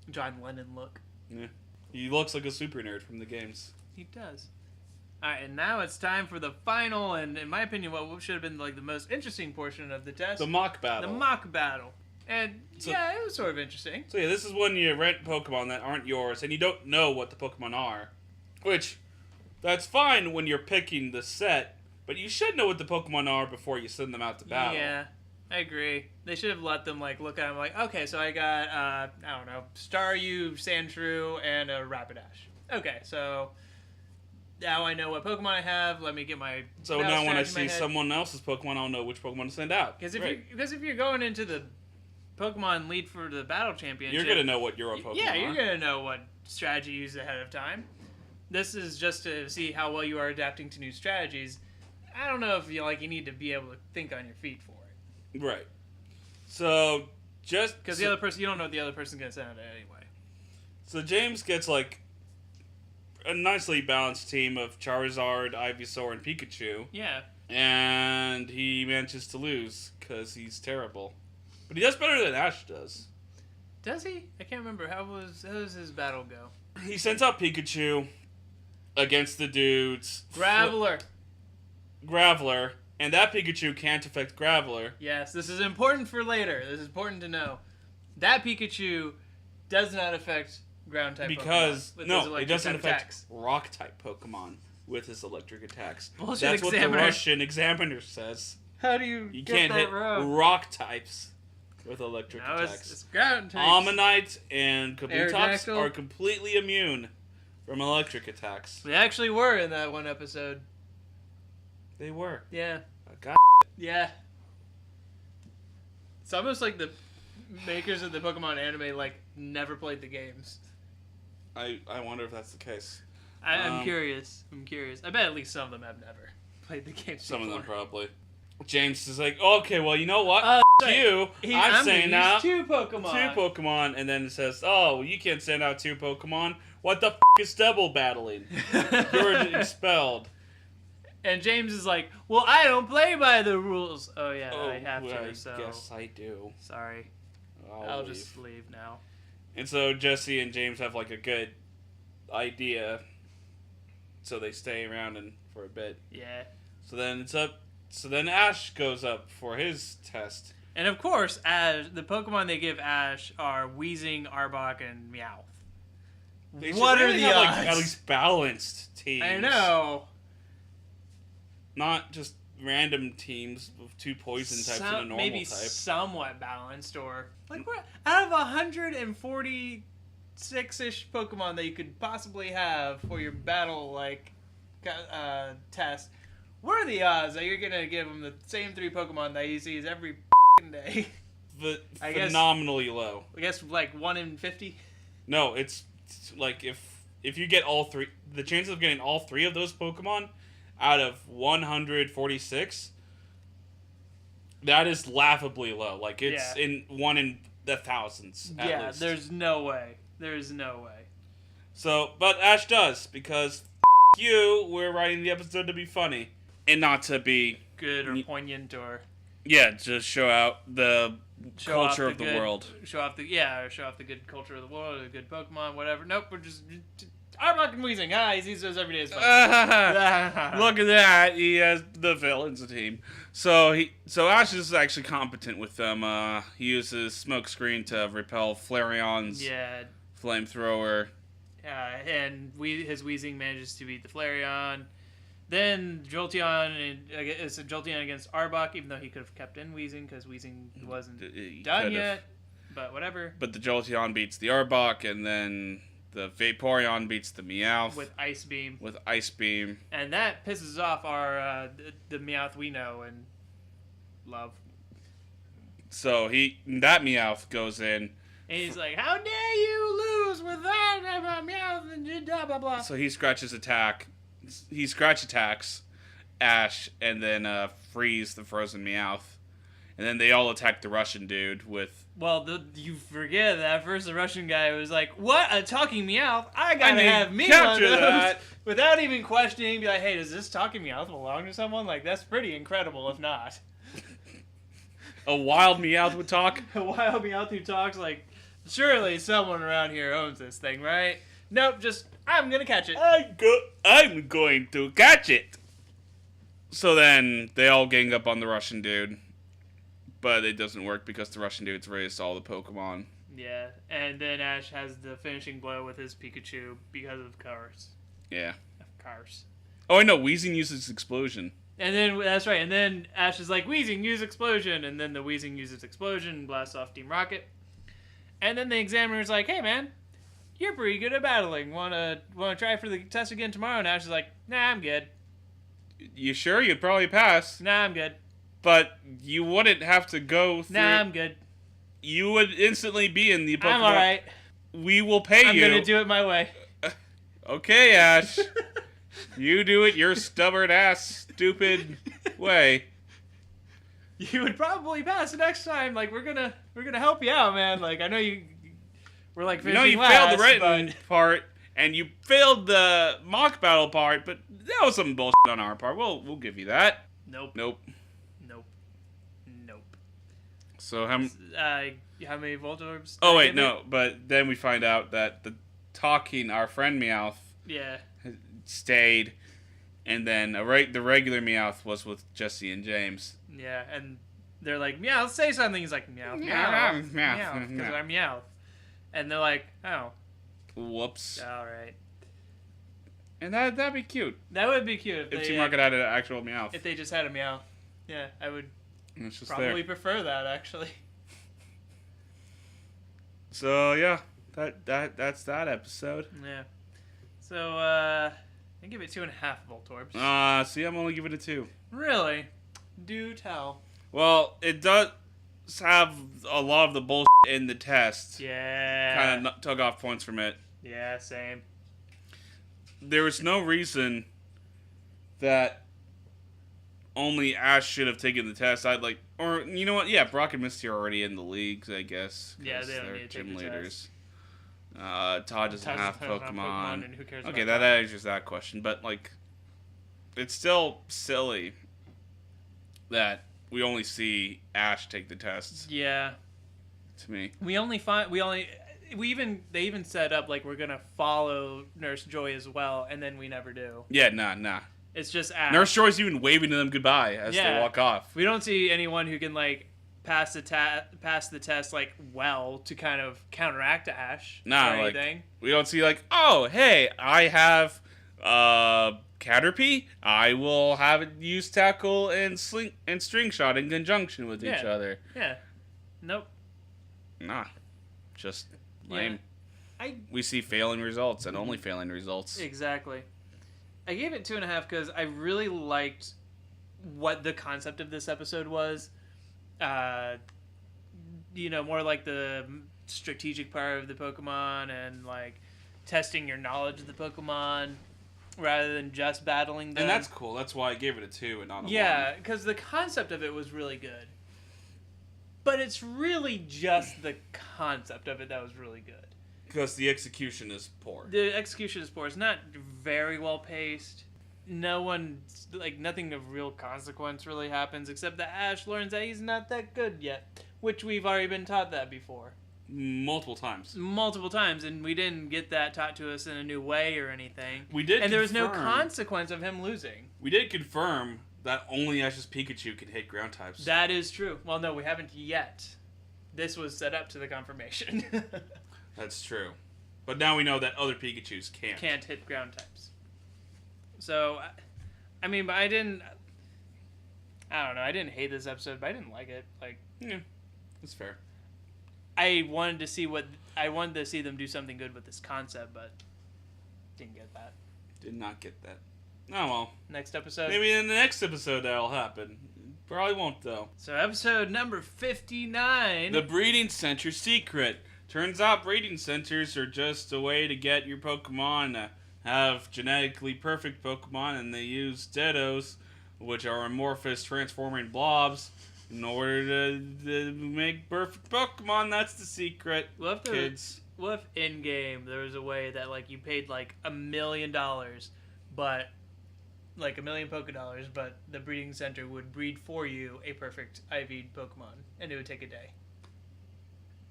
John Lennon look. Yeah. He looks like a super nerd from the games. He does. Alright, and now it's time for the final, and in my opinion, what should have been like the most interesting portion of the test. The mock battle. The mock battle. And, yeah, it was sort of interesting. So, yeah, this is when you rent Pokemon that aren't yours, and you don't know what the Pokemon are. Which, that's fine when you're picking the set, but you should know what the Pokemon are before you send them out to battle. Yeah, I agree. They should have let them, like, look at them like, okay, so I got, I don't know, Staryu, Sandshrew, and a Rapidash. Okay, so now I know what Pokemon I have. Let me get my... So now when I see someone else's Pokemon, I'll know which Pokemon to send out. Because if you're going into the Pokemon lead for the Battle Championship... You're going to know what your own Pokemon are. Yeah, you're going to know what strategy you use ahead of time. This is just to see how well you are adapting to new strategies. I don't know if you need to be able to think on your feet for it. Right. So, just... Because the other person, you don't know what the other person's going to send out anyway. So James gets, like, a nicely balanced team of Charizard, Ivysaur, and Pikachu. Yeah. And he manages to lose, because he's terrible. But he does better than Ash does. Does he? I can't remember. How does his battle go? He sends out Pikachu against the dudes. Graveler. And that Pikachu can't affect Graveler. Yes, this is important for later. This is important to know. That Pikachu does not affect ground-type Pokemon. No, it doesn't affect attacks. rock-type Pokemon with his electric attacks. Bullshit. That's examiner. what the Russian examiner says. How do you can't hit rock types with electric attacks. It's ground types. Ammonite and Kabutops are completely immune from electric attacks. They actually were in that one episode. They were. Yeah. God. Yeah. It's almost like the makers of the Pokemon anime never played the games. I wonder if that's the case. I'm curious. I bet at least some of them have never played the games Some before. of them probably. James is like, okay, well, you know what? You. I'm saying now 2 Pokemon. 2 Pokemon, and then it says, oh, well, you can't send out 2 Pokemon. What the is double battling? You're expelled. And James is like, well, I don't play by the rules. Oh, yeah, I have to, I guess I do. Sorry. I'll just leave now. And so Jesse and James have, a good idea. So they stay around for a bit. Yeah. So then it's up So then Ash goes up for his test. And of course, the Pokemon they give Ash are Weezing, Arbok, and Meowth. What are the odds? Like, at least balanced teams. I know. Not just random teams with 2 poison types and a normal maybe type. Somewhat balanced, or like what out of 146-ish Pokemon that you could possibly have for your battle test. What are the odds that you're gonna give him the same 3 Pokemon that he sees every day? Phenomenally low. I guess like 1 in 50. No, it's like if you get all 3, the chances of getting all 3 of those Pokemon out of 146, that is laughably low. Like it's in 1 in the thousands. At least. There's no way. There's no way. So, but Ash does because you. We're writing the episode to be funny and not to be good or poignant or just show out the culture of the world. Show off the good culture of the world, the good Pokemon, whatever. Nope, we're just Arbok and Weezing. He sees those every day. Look at that. He has the villains team. So Ash is actually competent with them. He uses Smokescreen to repel Flareon's flamethrower. And his Weezing manages to beat the Flareon. Then Jolteon against Arbok, even though he could have kept in Weezing because Weezing wasn't done yet. But whatever. But the Jolteon beats the Arbok, and then the Vaporeon beats the Meowth with Ice Beam. And that pisses off our the Meowth we know and love. So that Meowth goes in. And he's like, "How dare you lose with that Meowth and blah blah blah." So he scratch attacks Ash and then frees the frozen Meowth. And then they all attack the Russian dude with... Well, you forget that first the Russian guy was like, "What? A talking Meowth? I gotta have me one of those." That. Without even questioning, be like, "Hey, does this talking Meowth belong to someone?" Like, that's pretty incredible, if not. A wild Meowth would talk? A wild Meowth who talks like, surely someone around here owns this thing, right? Nope, just, I'm gonna catch it. I'm going to catch it. So then, they all gang up on the Russian dude. But it doesn't work because the Russian dude's raised all the Pokemon. Yeah, and then Ash has the finishing blow with his Pikachu because of cars. Yeah. Of cars. Oh, I know. Weezing uses Explosion. And then, that's right, and then Ash is like, "Weezing, use Explosion!" And then the Weezing uses Explosion and blasts off Team Rocket. And then the examiner's like, "Hey, man, you're pretty good at battling. Wanna try for the test again tomorrow?" And Ash is like, "Nah, I'm good." You sure? You'd probably pass. "Nah, I'm good." But you wouldn't have to go through... "Nah, I'm good." You would instantly be in the Pokemon... "I'm alright. We will pay you. I'm gonna do it my way." Okay, Ash. You do it your stubborn-ass, stupid way. You would probably pass the next time. Like, we're gonna help you out, man. Like, I know we're like finishing last, failed the written part, and you failed the mock battle part, but that was some bullshit on our part. We'll give you that. Nope. So how many Voltorbs? Oh wait, no. But then we find out that our friend Meowth, stayed, and then the regular Meowth was with Jesse and James. Yeah, and they're like, "Meowth, say something." He's like, "Meowth, Meowth, Meowth," because I'm Meowth, and they're like, "Oh, whoops." All right. And that'd be cute. That would be cute if Team Rocket had an actual Meowth. If they just had a Meowth, yeah, I would. It's just probably prefer that, actually. So yeah, that's that episode. Yeah. So I give it 2.5 Voltorbs. See, I'm only giving it 2. Really? Do tell. Well, it does have a lot of the bullshit in the test. Yeah. Kind of took off points from it. Yeah, same. There was no reason that only Ash should have taken the test. Or you know what? Yeah, Brock and Misty are already in the leagues, I guess. Yeah, they don't need to gym take the leaders. Todd doesn't have Pokemon. And who cares okay, about that answers that question. But it's still silly that we only see Ash take the tests. Yeah. To me, they even set up like we're gonna follow Nurse Joy as well, and then we never do. Yeah, nah. It's just Ash. Nurse Joy's even waving to them goodbye as they walk off. We don't see anyone who can like pass the test like well to kind of counteract Ash or anything. We don't see like, oh hey, I have Caterpie. I will have it use tackle and string shot in conjunction with each other. Yeah. Nope. Nah. Just lame. Yeah. We see failing results and only failing results. Exactly. I gave it 2.5 because I really liked what the concept of this episode was. More like the strategic part of the Pokemon and like testing your knowledge of the Pokemon rather than just battling them. And that's cool. That's why I gave it a 2 and not a 1. Yeah, because the concept of it was really good. But it's really just the concept of it that was really good. Because the execution is poor. The execution is poor. It's not very well paced. Nothing of real consequence really happens, except that Ash learns that he's not that good yet, which we've already been taught that before. Multiple times, and we didn't get that taught to us in a new way or anything. We did, and there was no consequence of him losing. We did confirm that only Ash's Pikachu can hit ground types. That is true. Well, no, we haven't yet. This was set up to the confirmation. That's true. But now we know that other Pikachus can't. Can't hit ground types. So, I mean, but I don't know. I didn't hate this episode, but I didn't like it. Yeah, that's fair. I wanted to see them do something good with this concept, but didn't get that. Did not get that. Oh, well. Next episode? Maybe in the next episode that'll happen. Probably won't, though. So, episode number 59. The Breeding Center Secret. Turns out breeding centers are just a way to get your Pokemon to have genetically perfect Pokemon, and they use Deados, which are amorphous transforming blobs, in order to make perfect Pokemon. That's the secret, kids. What if in-game there was a way that like you paid like $1 million, but like $1 million Pokédollars, but the breeding center would breed for you a perfect IV'd Pokemon, and it would take a day.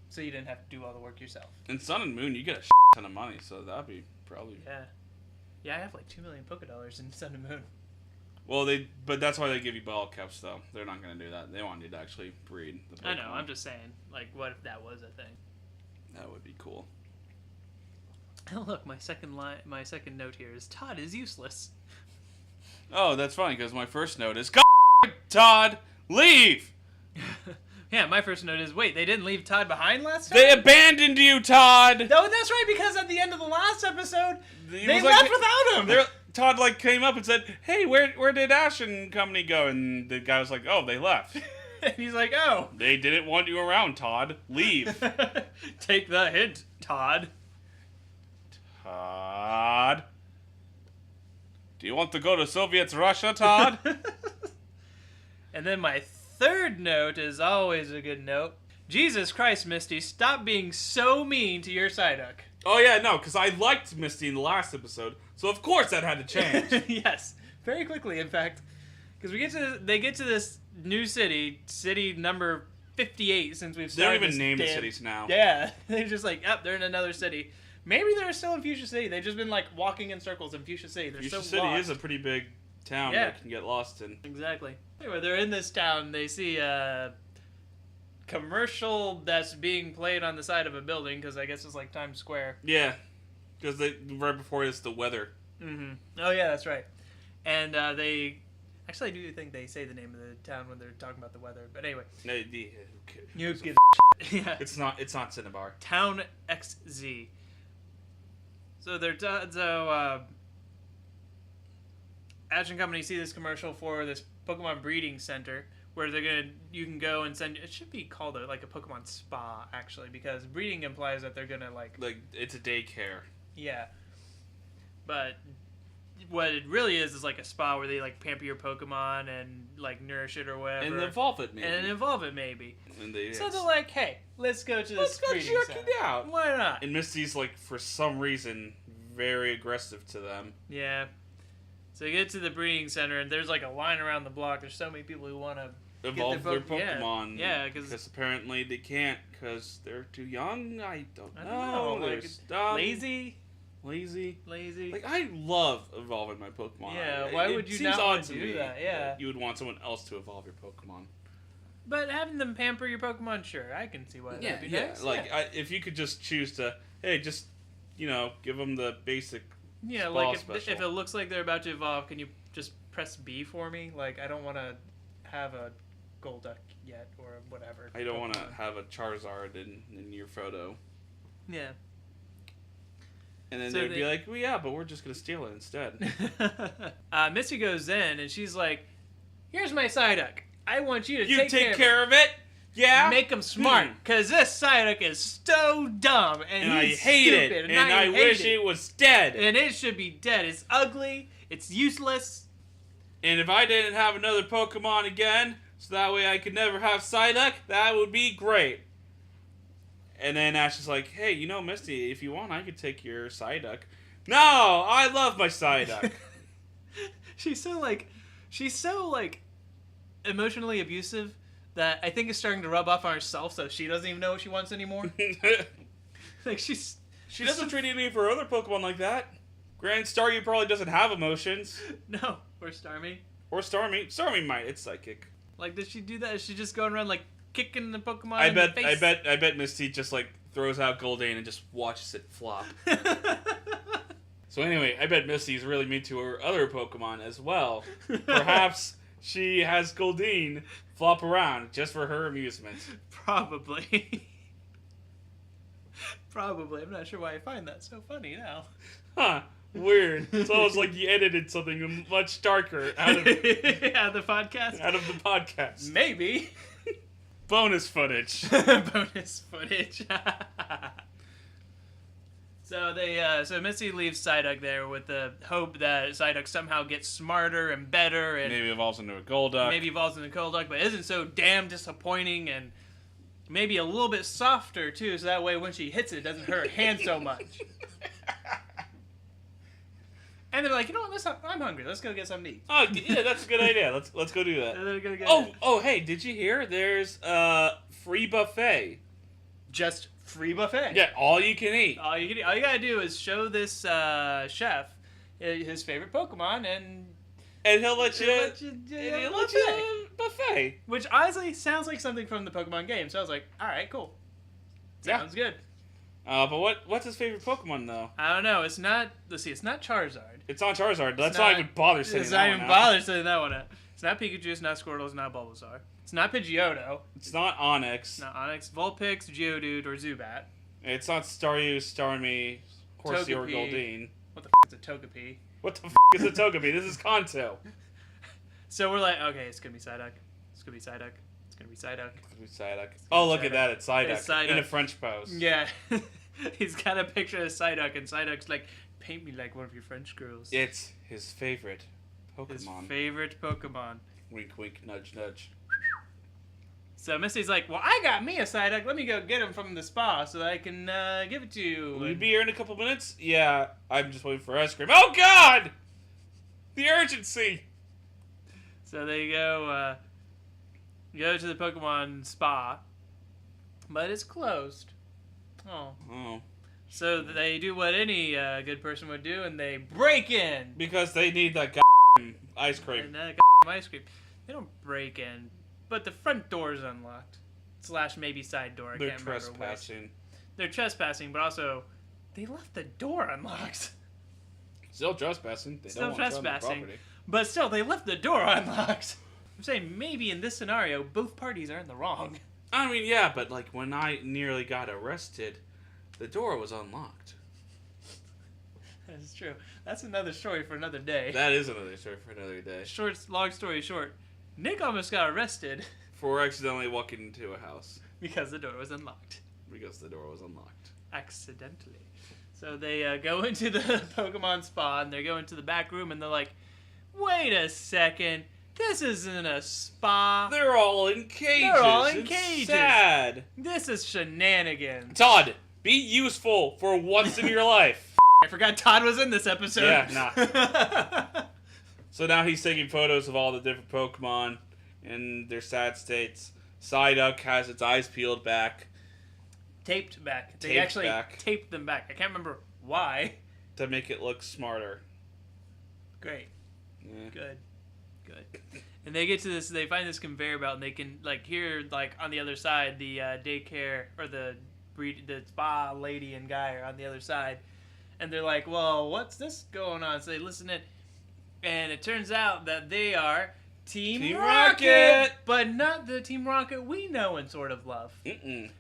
So you didn't have to do all the work yourself. In Sun and Moon, you get a ton of money, so that'd be probably... Yeah, I have like $2 million Pokédollars in Sun and Moon. Well, but that's why they give you ball caps, though. They're not going to do that. They want you to actually breed the Pokemon. I know, I'm just saying, like, what if that was a thing? That would be cool. Oh, look, my second note here is Todd is useless. Oh, that's funny, because my first note is, Todd, leave! Yeah, my first note is, wait, they didn't leave Todd behind last time? They abandoned you, Todd! No, that's right, because at the end of the last episode, they left without him! Todd, like, came up and said, hey, where did Ash and company go? And the guy was like, oh, they left. And he's like, oh. They didn't want you around, Todd. Leave. Take the hint, Todd. Todd? Do you want to go to Soviet Russia, Todd? And then my third note is always a good note. Jesus Christ, Misty, stop being so mean to your Psyduck. Oh, yeah, no, because I liked Misty in the last episode, so of course that had to change. Yes, very quickly, in fact. Because they get to this new city number 58 since we've started. They don't even name the cities now. Yeah, they're just like, they're in another city. Maybe they're still in Fuchsia City. They've just been like walking in circles in Fuchsia City. They're Fuchsia so City lost. is a pretty big town that can get lost in. Exactly. Anyway, they're in this town. They see a commercial that's being played on the side of a building because I guess it's like Times Square. Yeah, because right before it's the weather. Mm-hmm. Oh yeah, that's right. And they actually I do think they say the name of the town when they're talking about the weather. But anyway, you give yeah. It's not Cinnabar. Town XZ. So they're Ash and Company see this commercial for this Pokemon breeding center where you can go and send. It should be called a Pokemon spa actually because breeding implies that they're gonna like it's a daycare. Yeah, but what it really is like a spa where they like pamper your Pokemon and like nourish it or whatever and evolve it maybe. And so they're like, hey, let's go to this breeding center. Check it out. Why not? And Misty's like for some reason very aggressive to them. Yeah. So you get to the breeding center, and there's like a line around the block. There's so many people who want to evolve their Pokemon. Yeah, because apparently they can't because they're too young. I don't know. They're lazy. Lazy. Lazy. Like, I love evolving my Pokemon. Yeah, why would you not want to do that? Yeah. You would want someone else to evolve your Pokemon. But having them pamper your Pokemon, sure, I can see why that'd be nice. Like, if you could just choose to, hey, just, give them the basic. Yeah, like if it looks like they're about to evolve, can you just press B for me? Like, I don't want to have a Golduck yet or whatever. I don't want to have a Charizard in your photo. Yeah. And then they'd be like, well, yeah, but we're just going to steal it instead. Missy goes in and she's like, here's my Psyduck. I want you to take care of it. Yeah. Make him smart, because this Psyduck is so dumb and he's hate stupid, it, and I wish it was dead. And it should be dead. It's ugly. It's useless. And if I didn't have another Pokemon again, so that way I could never have Psyduck, that would be great. And then Ash is like, hey, Misty, if you want, I could take your Psyduck. No, I love my Psyduck. She's so emotionally abusive that I think it's starting to rub off on herself, so she doesn't even know what she wants anymore. Like she doesn't treat any of her other Pokemon like that. Grand Staryu probably doesn't have emotions. No, or Starmie. Or Starmie. Starmie might. It's psychic. Like, does she do that? Is she just going around kicking the Pokemon I in the face? I bet Misty just throws out Goldane and just watches it flop. So anyway, I bet Misty's really mean to her other Pokemon as well. Perhaps she has Goldine flop around just for her amusement. Probably. Probably. I'm not sure why I find that so funny now. Huh. Weird. It's almost like you edited something much darker out of the podcast? Out of the podcast. Maybe. Bonus footage. Bonus footage. So Misty leaves Psyduck there with the hope that Psyduck somehow gets smarter and better and maybe evolves into a Golduck. Maybe evolves into a Golduck, but isn't so damn disappointing and maybe a little bit softer too, so that way when she hits it doesn't hurt her hand so much. And they're like, you know what? I'm hungry. Let's go get something to eat. Oh yeah, that's a good idea. Let's go do that. They're gonna get oh, hey, did you hear? There's a free buffet. Just free buffet. Yeah, all you can eat. All you gotta do is show this chef his favorite Pokemon, and he'll let you buffet. Which honestly sounds like something from the Pokemon game. So I was like, all right, cool. Sounds good. But what's his favorite Pokemon though? I don't know. It's not. Let's see. It's not Charizard. It's not Charizard. Let's not even bother saying that one out. Let's not even bother saying that one out. It's not Pikachu. It's not Squirtle. It's not Bulbasaur. It's not Pidgeotto. It's not Onix. It's not Onix. Vulpix, Geodude, or Zubat. It's not Staryu, Starmie, Horsey, or Goldine. What the f*** is a Togepi? What the f*** is a Togepi? This is Kanto. So we're like, okay, it's gonna be Psyduck. It's gonna be Psyduck. It's gonna be Psyduck. It's gonna be Psyduck. Oh, look at that. It's Psyduck. In a French pose. Yeah. He's got a picture of Psyduck, and Psyduck's like, paint me like one of your French girls. It's his favorite Pokemon. His favorite Pokemon. Wink, wink, nudge, nudge. So Misty's like, well, I got me a Psyduck. Let me go get him from the spa so that I can give it to you. Will you be here in a couple minutes? Yeah, I'm just waiting for ice cream. Oh, God! The urgency! So they go to the Pokemon spa, but it's closed. Oh. So they do what any good person would do, and they break in. Because they need that ice cream. And that ice cream. They don't break in, but the front door is unlocked. / maybe side door. I can't remember which. They're trespassing. They're trespassing, but also they left the door unlocked. Still trespassing. Still trespassing. But still, they left the door unlocked. I'm saying maybe in this scenario, both parties are in the wrong. I mean, yeah, but like when I nearly got arrested, the door was unlocked. That's true. That's another story for another day. That is another story for another day. Long story short, Nick almost got arrested. For accidentally walking into a house. Because the door was unlocked. Accidentally. So they go into the Pokemon spa, and they go into the back room, and they're like, wait a second. This isn't a spa. They're all in cages. It's sad. This is shenanigans. Todd, be useful for once in your life. I forgot Todd was in this episode. Yeah, nah. So now he's taking photos of all the different Pokemon in their sad states. Psyduck has its eyes peeled back. Taped back. They actually taped them back. I can't remember why. to make it look smarter. Great. Yeah. Good. And they get to this. They find this conveyor belt, and they can hear on the other side the daycare or the spa lady and guy are on the other side, and they're like, "Well, what's this going on?" So they listen in, and it turns out that they are Team Rocket, but not the Team Rocket we know and sort of love.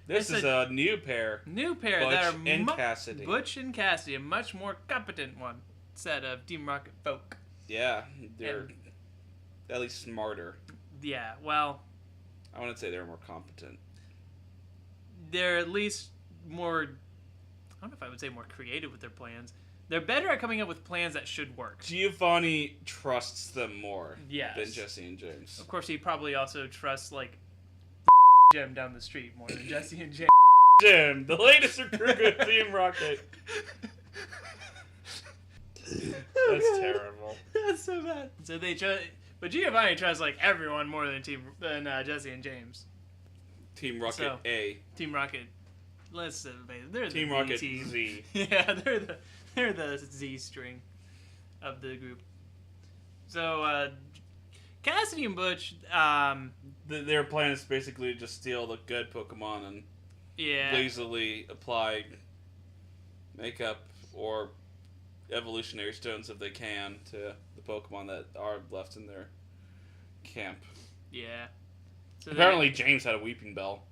This is a new pair. New pair Butch that are and Cassidy. Butch and Cassidy, a much more competent one set of Team Rocket folk. Yeah, they're at least smarter. Yeah, well, I wouldn't say they're more competent. They're at least more, I don't know if I would say more creative with their plans. They're better at coming up with plans that should work. Giovanni trusts them more than Yes. Jesse and James. Of course, he probably also trusts, Jim down the street more than Jesse and James. Jim, the latest recruit of Team Rocket. That's terrible. That's so bad. So they but Giovanni trusts, everyone more than Jesse and James. Team Rocket So, A. Team Rocket, they're Team the Rocket Z team. Z. Yeah, they're the Z string of the group. So Cassidy and Butch, Their plan is basically to just steal the good Pokemon and lazily apply makeup or evolutionary stones if they can to the Pokemon that are left in their camp. Yeah. So Apparently James had a Weeping Bell.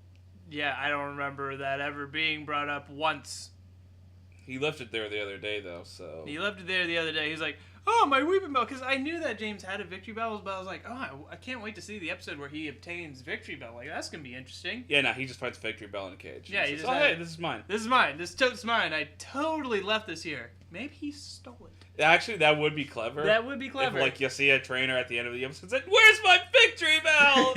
Yeah, I don't remember that ever being brought up once. He left it there the other day, though, so... He left it there the other day. He's like, "Oh, my Weeping Bell," because I knew that James had a Victory Bell, but I was like, "Oh, I can't wait to see the episode where he obtains Victory Bell. That's gonna be interesting." Yeah, no, he just finds Victory Bell in a cage. Yeah, he says, hey, this is mine. This is mine. This tote's mine. I totally left this here. Maybe he stole it. Actually, that would be clever. That would be clever. If, you see a trainer at the end of the episode said, "Where's my Victory Bell?"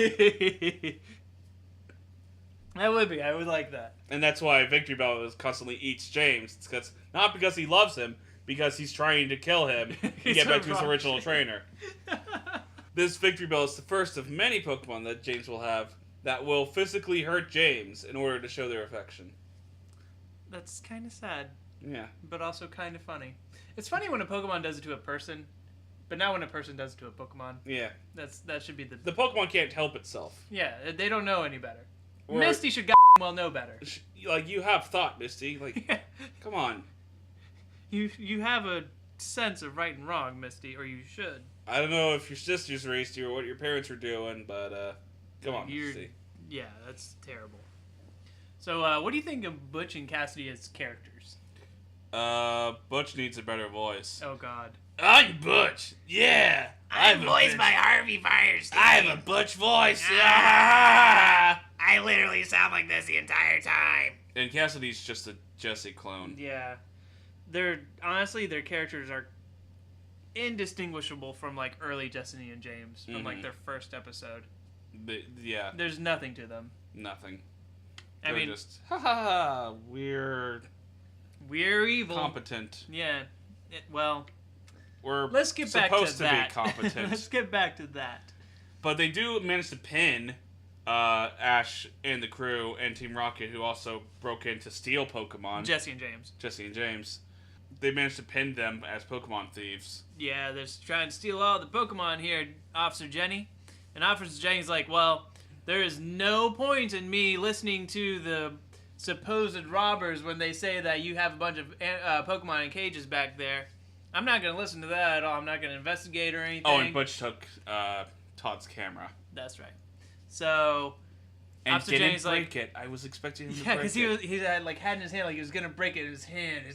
That would be. I would like that. And that's why Victory Bell constantly eats James. It's not because he loves him, because he's trying to kill him and get back to his original trainer. This Victory Bell is the first of many Pokemon that James will have that will physically hurt James in order to show their affection. That's kind of sad. Yeah. But also kind of funny. It's funny when a Pokemon does it to a person, but not when a person does it to a Pokemon. Yeah. That should be The Pokemon can't help itself. Yeah, they don't know any better. Or, Misty should well know better. You have thought, Misty. Come on. You have a sense of right and wrong, Misty, or you should. I don't know if your sisters raised you or what your parents were doing, but come on, Misty. Yeah, that's terrible. So, what do you think of Butch and Cassidy as characters? Butch needs a better voice. Oh, God. I'm Butch. Yeah. I'm voiced by Harvey Firestein. I have a Butch voice. I literally sound like this the entire time. And Cassidy's just a Jesse clone. Yeah. Honestly, their characters are indistinguishable from, early Jesse and James, from, their first episode. Yeah. There's nothing to them. Nothing. I mean, just, we're evil. competent. Yeah. We're let's get back to that. Supposed to be competent. Let's get back to that. But they do manage to pin Ash and the crew and Team Rocket, who also broke in to steal Pokemon. Jesse and James. They managed to pin them as Pokemon thieves. Yeah, they're trying to steal all the Pokemon here, Officer Jenny. And Officer Jenny's like, well, there is no point in me listening to the supposed robbers when they say that you have a bunch of Pokemon in cages back there. I'm not going to listen to that at all. I'm not going to investigate or anything. Oh, and Butch took Todd's camera. That's right. So, and Officer didn't Jenny's break it. I was expecting him to yeah, break it. because he had in his hand like he was going to break it in his hand.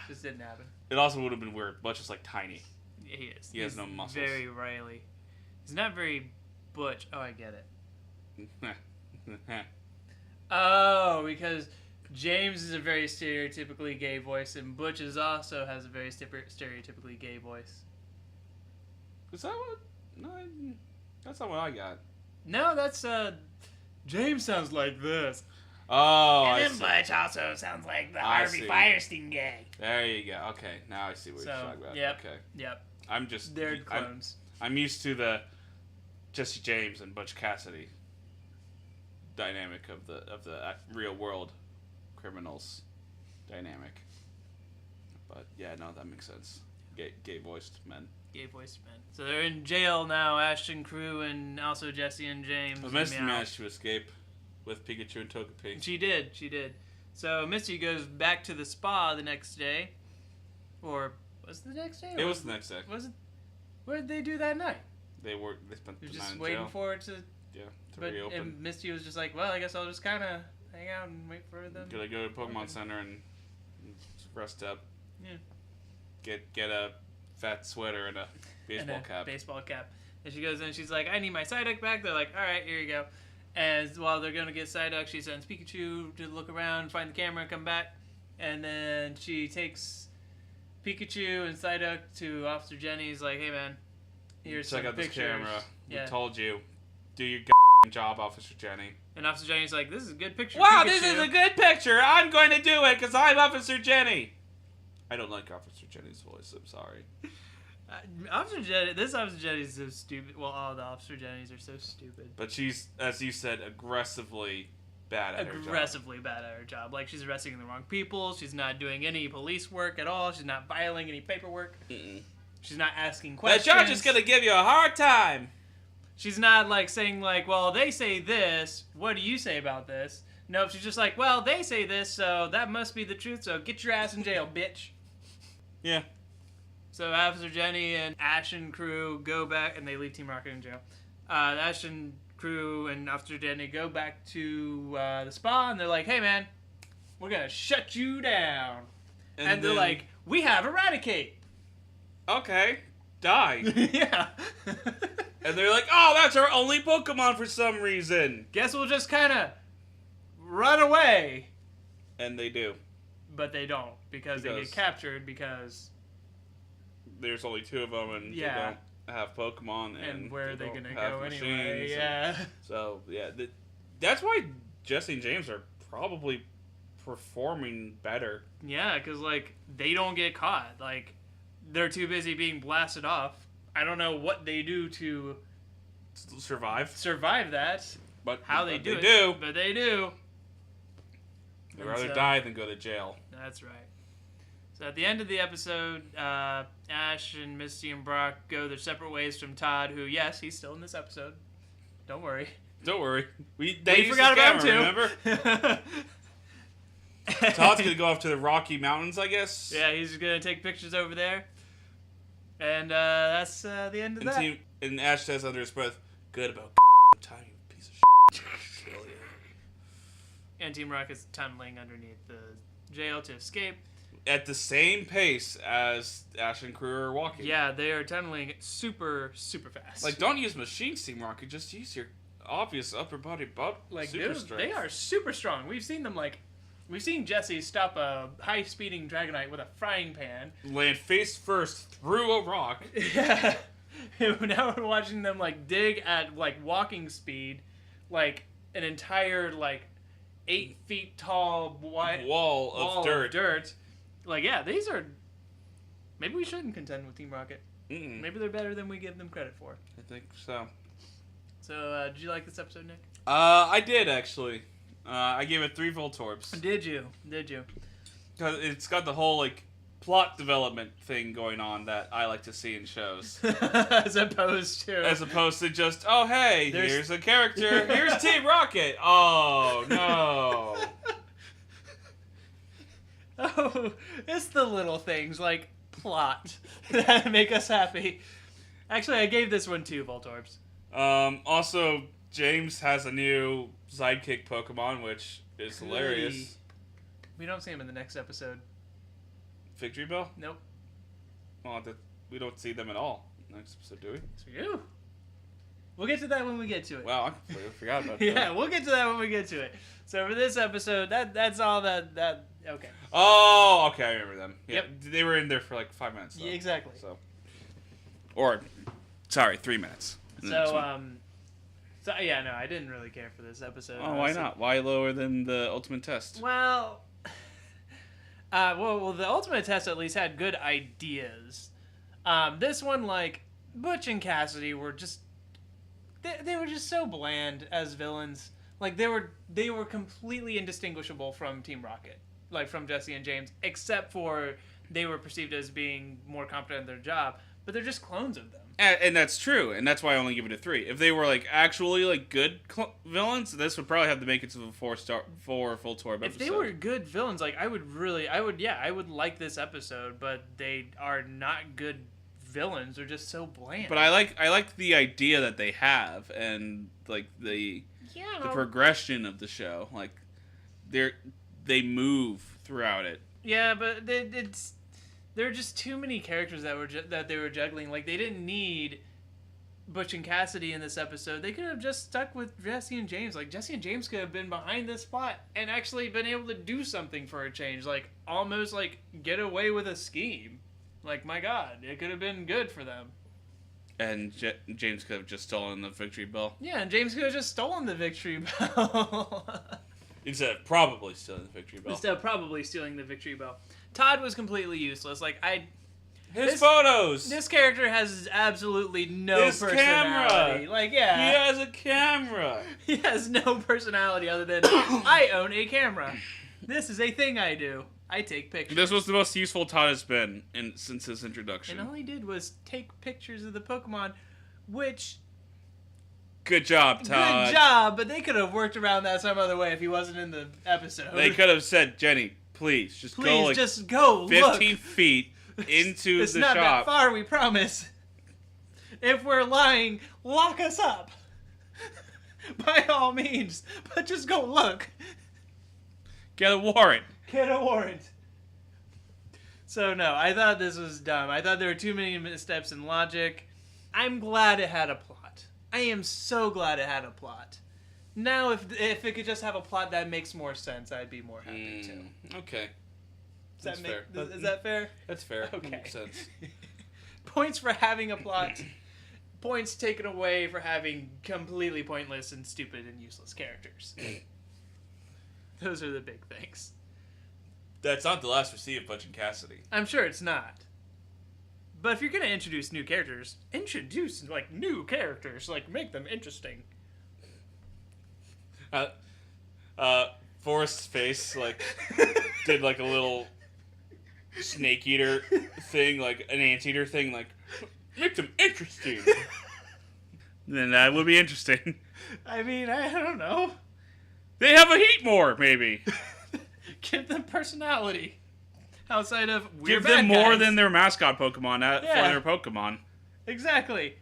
Just didn't happen. It also would have been weird. Butch is tiny. Yeah, he is. He has no muscles. Very Riley. He's not very Butch. Oh, I get it. Oh, because James is a very stereotypically gay voice, and Butch also has a very stereotypically gay voice. Is that what? No, that's not what I got. No, that's James sounds like this. Oh, and then Butch also sounds like the Harvey Firestein guy. There you go. Okay, now I see what you're talking about. Yep, okay. Yep. I'm just they're clones. I'm used to the Jesse James and Butch Cassidy dynamic of the real world criminals dynamic. But yeah, no, that makes sense. Gay voiced men. Gay voiced men. So they're in jail now, Ashton Crew and also Jesse and James. But Misty managed to escape with Pikachu and Togepi. She did. So Misty goes back to the spa the next day. Or was it the next day? It was the next day. Was it? What did they do that night? They spent the They're night just in waiting jail. for it to reopen. And Misty was just like, well, I guess I'll just kind of hang out and wait for them. Gonna go to Pokemon Center and rest up. Yeah. Get a fat sweater and a baseball cap. Baseball cap. And she goes in and she's like, I need my Psyduck back. They're like, all right, here you go. And while they're going to get Psyduck, she sends Pikachu to look around, find the camera, and come back. And then she takes Pikachu and Psyduck to Officer Jenny's like, hey, man, here's Check some out this pictures. camera. Yeah. We told you. Do your job, Officer Jenny. And Officer Jenny's like, this is a good picture. Wow, Pikachu. this is a good picture. I'm going to do it because I'm Officer Jenny. I don't like Officer Jenny's voice. I'm sorry. This Officer Jenny's so stupid. Well, all the Officer Jennys are so stupid. But she's, as you said, aggressively bad at her job. Aggressively bad at her job. Like, she's arresting the wrong people. She's not doing any police work at all. She's not filing any paperwork. Mm-mm. She's not asking questions. The judge is going to give you a hard time. She's not, like, saying, like, well, they say this. What do you say about this? Nope, she's just like, well, they say this, so that must be the truth, so get your ass in jail, bitch. Yeah. So Officer Jenny and Ashton Crew go back, and they leave Team Rocket in jail. Ashton Crew and Officer Jenny go back to the spa, and they're like, hey, man, we're going to shut you down. And they're like, we have Eradicate. Okay, die. Yeah. And they're like, oh, that's our only Pokemon for some reason. Guess we'll just kind of run away. And they do. But they don't, because they get captured because... There's only two of them, and they don't have Pokemon. And where are they going to have go machines, anyway? Yeah. So, yeah. That's why Jesse and James are probably performing better. Yeah, because, like, they don't get caught. Like, they're too busy being blasted off. I don't know what they do to survive that. But how they do it. Do. But they do. They'd rather die than go to jail. That's right. So at the end of the episode, Ash and Misty and Brock go their separate ways from Todd, who, yes, he's still in this episode. Don't worry. Don't worry. We forgot about him, too. Remember? Todd's going to go off to the Rocky Mountains, I guess. Yeah, he's going to take pictures over there. And that's the end of that. And Ash says under his breath, good about time, you piece of shit. Kill you. And Team Rocket's tunneling underneath the jail to escape. At the same pace as Ash and Crew are walking. Yeah, they are tunneling super, super fast. Like, don't use machines, Team Rocket. Just use your obvious upper body like, super strength. They are super strong. We've seen them, like... We've seen Jesse stop a high-speeding Dragonite with a frying pan. Land face first through a rock. Yeah. Now we're watching them, like, dig at, like, walking speed, like, an entire, like, 8 feet tall wall of dirt. Like, yeah, these are... Maybe we shouldn't contend with Team Rocket. Mm-mm. Maybe they're better than we give them credit for. I think so. So, did you like this episode, Nick? I did, actually. I gave it 3 Voltorbs. Did you? Because it's got the whole, like, plot development thing going on that I like to see in shows. As opposed to just, oh, hey, here's a character. Here's Team Rocket. Oh, no. Oh, it's the little things, like plot, that make us happy. Actually, I gave this one 2 Voltorbs. Also, James has a new sidekick Pokemon, which is hilarious. We don't see him in the next episode. Victory Bell? Nope. Well, we don't see them at all next episode, do we? Yes, we do. We'll get to that when we get to it. Wow, I forgot about that. Yeah, we'll get to that when we get to it. So for this episode, that's all that okay. Oh, okay, I remember them. Yeah, Yep. They were in there for like 5 minutes. Though, Yeah, exactly. Sorry, 3 minutes. So yeah, no, I didn't really care for this episode. Oh, why not? Why lower than the Ultimate Test? Well, well, the Ultimate Test at least had good ideas. This one, like, Butch and Cassidy were just... They were just so bland as villains. Like, they were completely indistinguishable from Team Rocket. Like, from Jesse and James. Except for they were perceived as being more competent at their job, but they're just clones of them. And that's true, and that's why I only give it a 3. If they were like actually like good villains, this would probably have to make it to the 4 full tour episode. If they were good villains, like I would like this episode, but they are not good villains. They're just so bland. But I like the idea that they have, and like the progression of the show. Like they move throughout it. Yeah, but there are just too many characters that they were juggling. Like, they didn't need Butch and Cassidy in this episode. They could have just stuck with Jesse and James. Like, Jesse and James could have been behind this plot and actually been able to do something for a change. Like, almost, like, get away with a scheme. Like, my God, it could have been good for them. And James could have just stolen the victory bell. Yeah, and James could have just stolen the victory bell. Instead of probably stealing the victory bell. Instead of probably stealing the victory bell. Todd was completely useless. Like, His photos! This character has absolutely no His personality. camera! Like, yeah. He has a camera! He has no personality other than, I own a camera. This is a thing I do. I take pictures. This was the most useful Todd has been since his introduction. And all he did was take pictures of the Pokemon, which... Good job, Todd. Good job, but they could have worked around that some other way if he wasn't in the episode. They could have said, Jenny, please, just go like just go 15 look. feet into It's the not that shop. far, we promise. If we're lying, lock us up. By all means, but just go look. Get a warrant. Get a warrant. So no, I thought this was dumb. I thought there were too many missteps in logic. I'm glad it had a plot. I am so glad it had a plot. Now, if it could just have a plot that makes more sense, I'd be more happy too. Okay. Is fair. that fair? That's fair. Okay. Makes sense. Points for having a plot. Points taken away for having completely pointless and stupid and useless characters. Those are the big things. That's not the last we see of Butch and Cassidy. I'm sure it's not. But if you're going to introduce new characters, introduce, like, new characters. Like, make them interesting. Forrest's face, like, did, like, a little snake eater thing, like, an anteater thing, like, make them interesting. Then that would be interesting. I mean, I don't know. They have a heat more, maybe. Give them personality. Outside of Give bad them more guys. than their mascot Pokemon for their Pokemon. Exactly.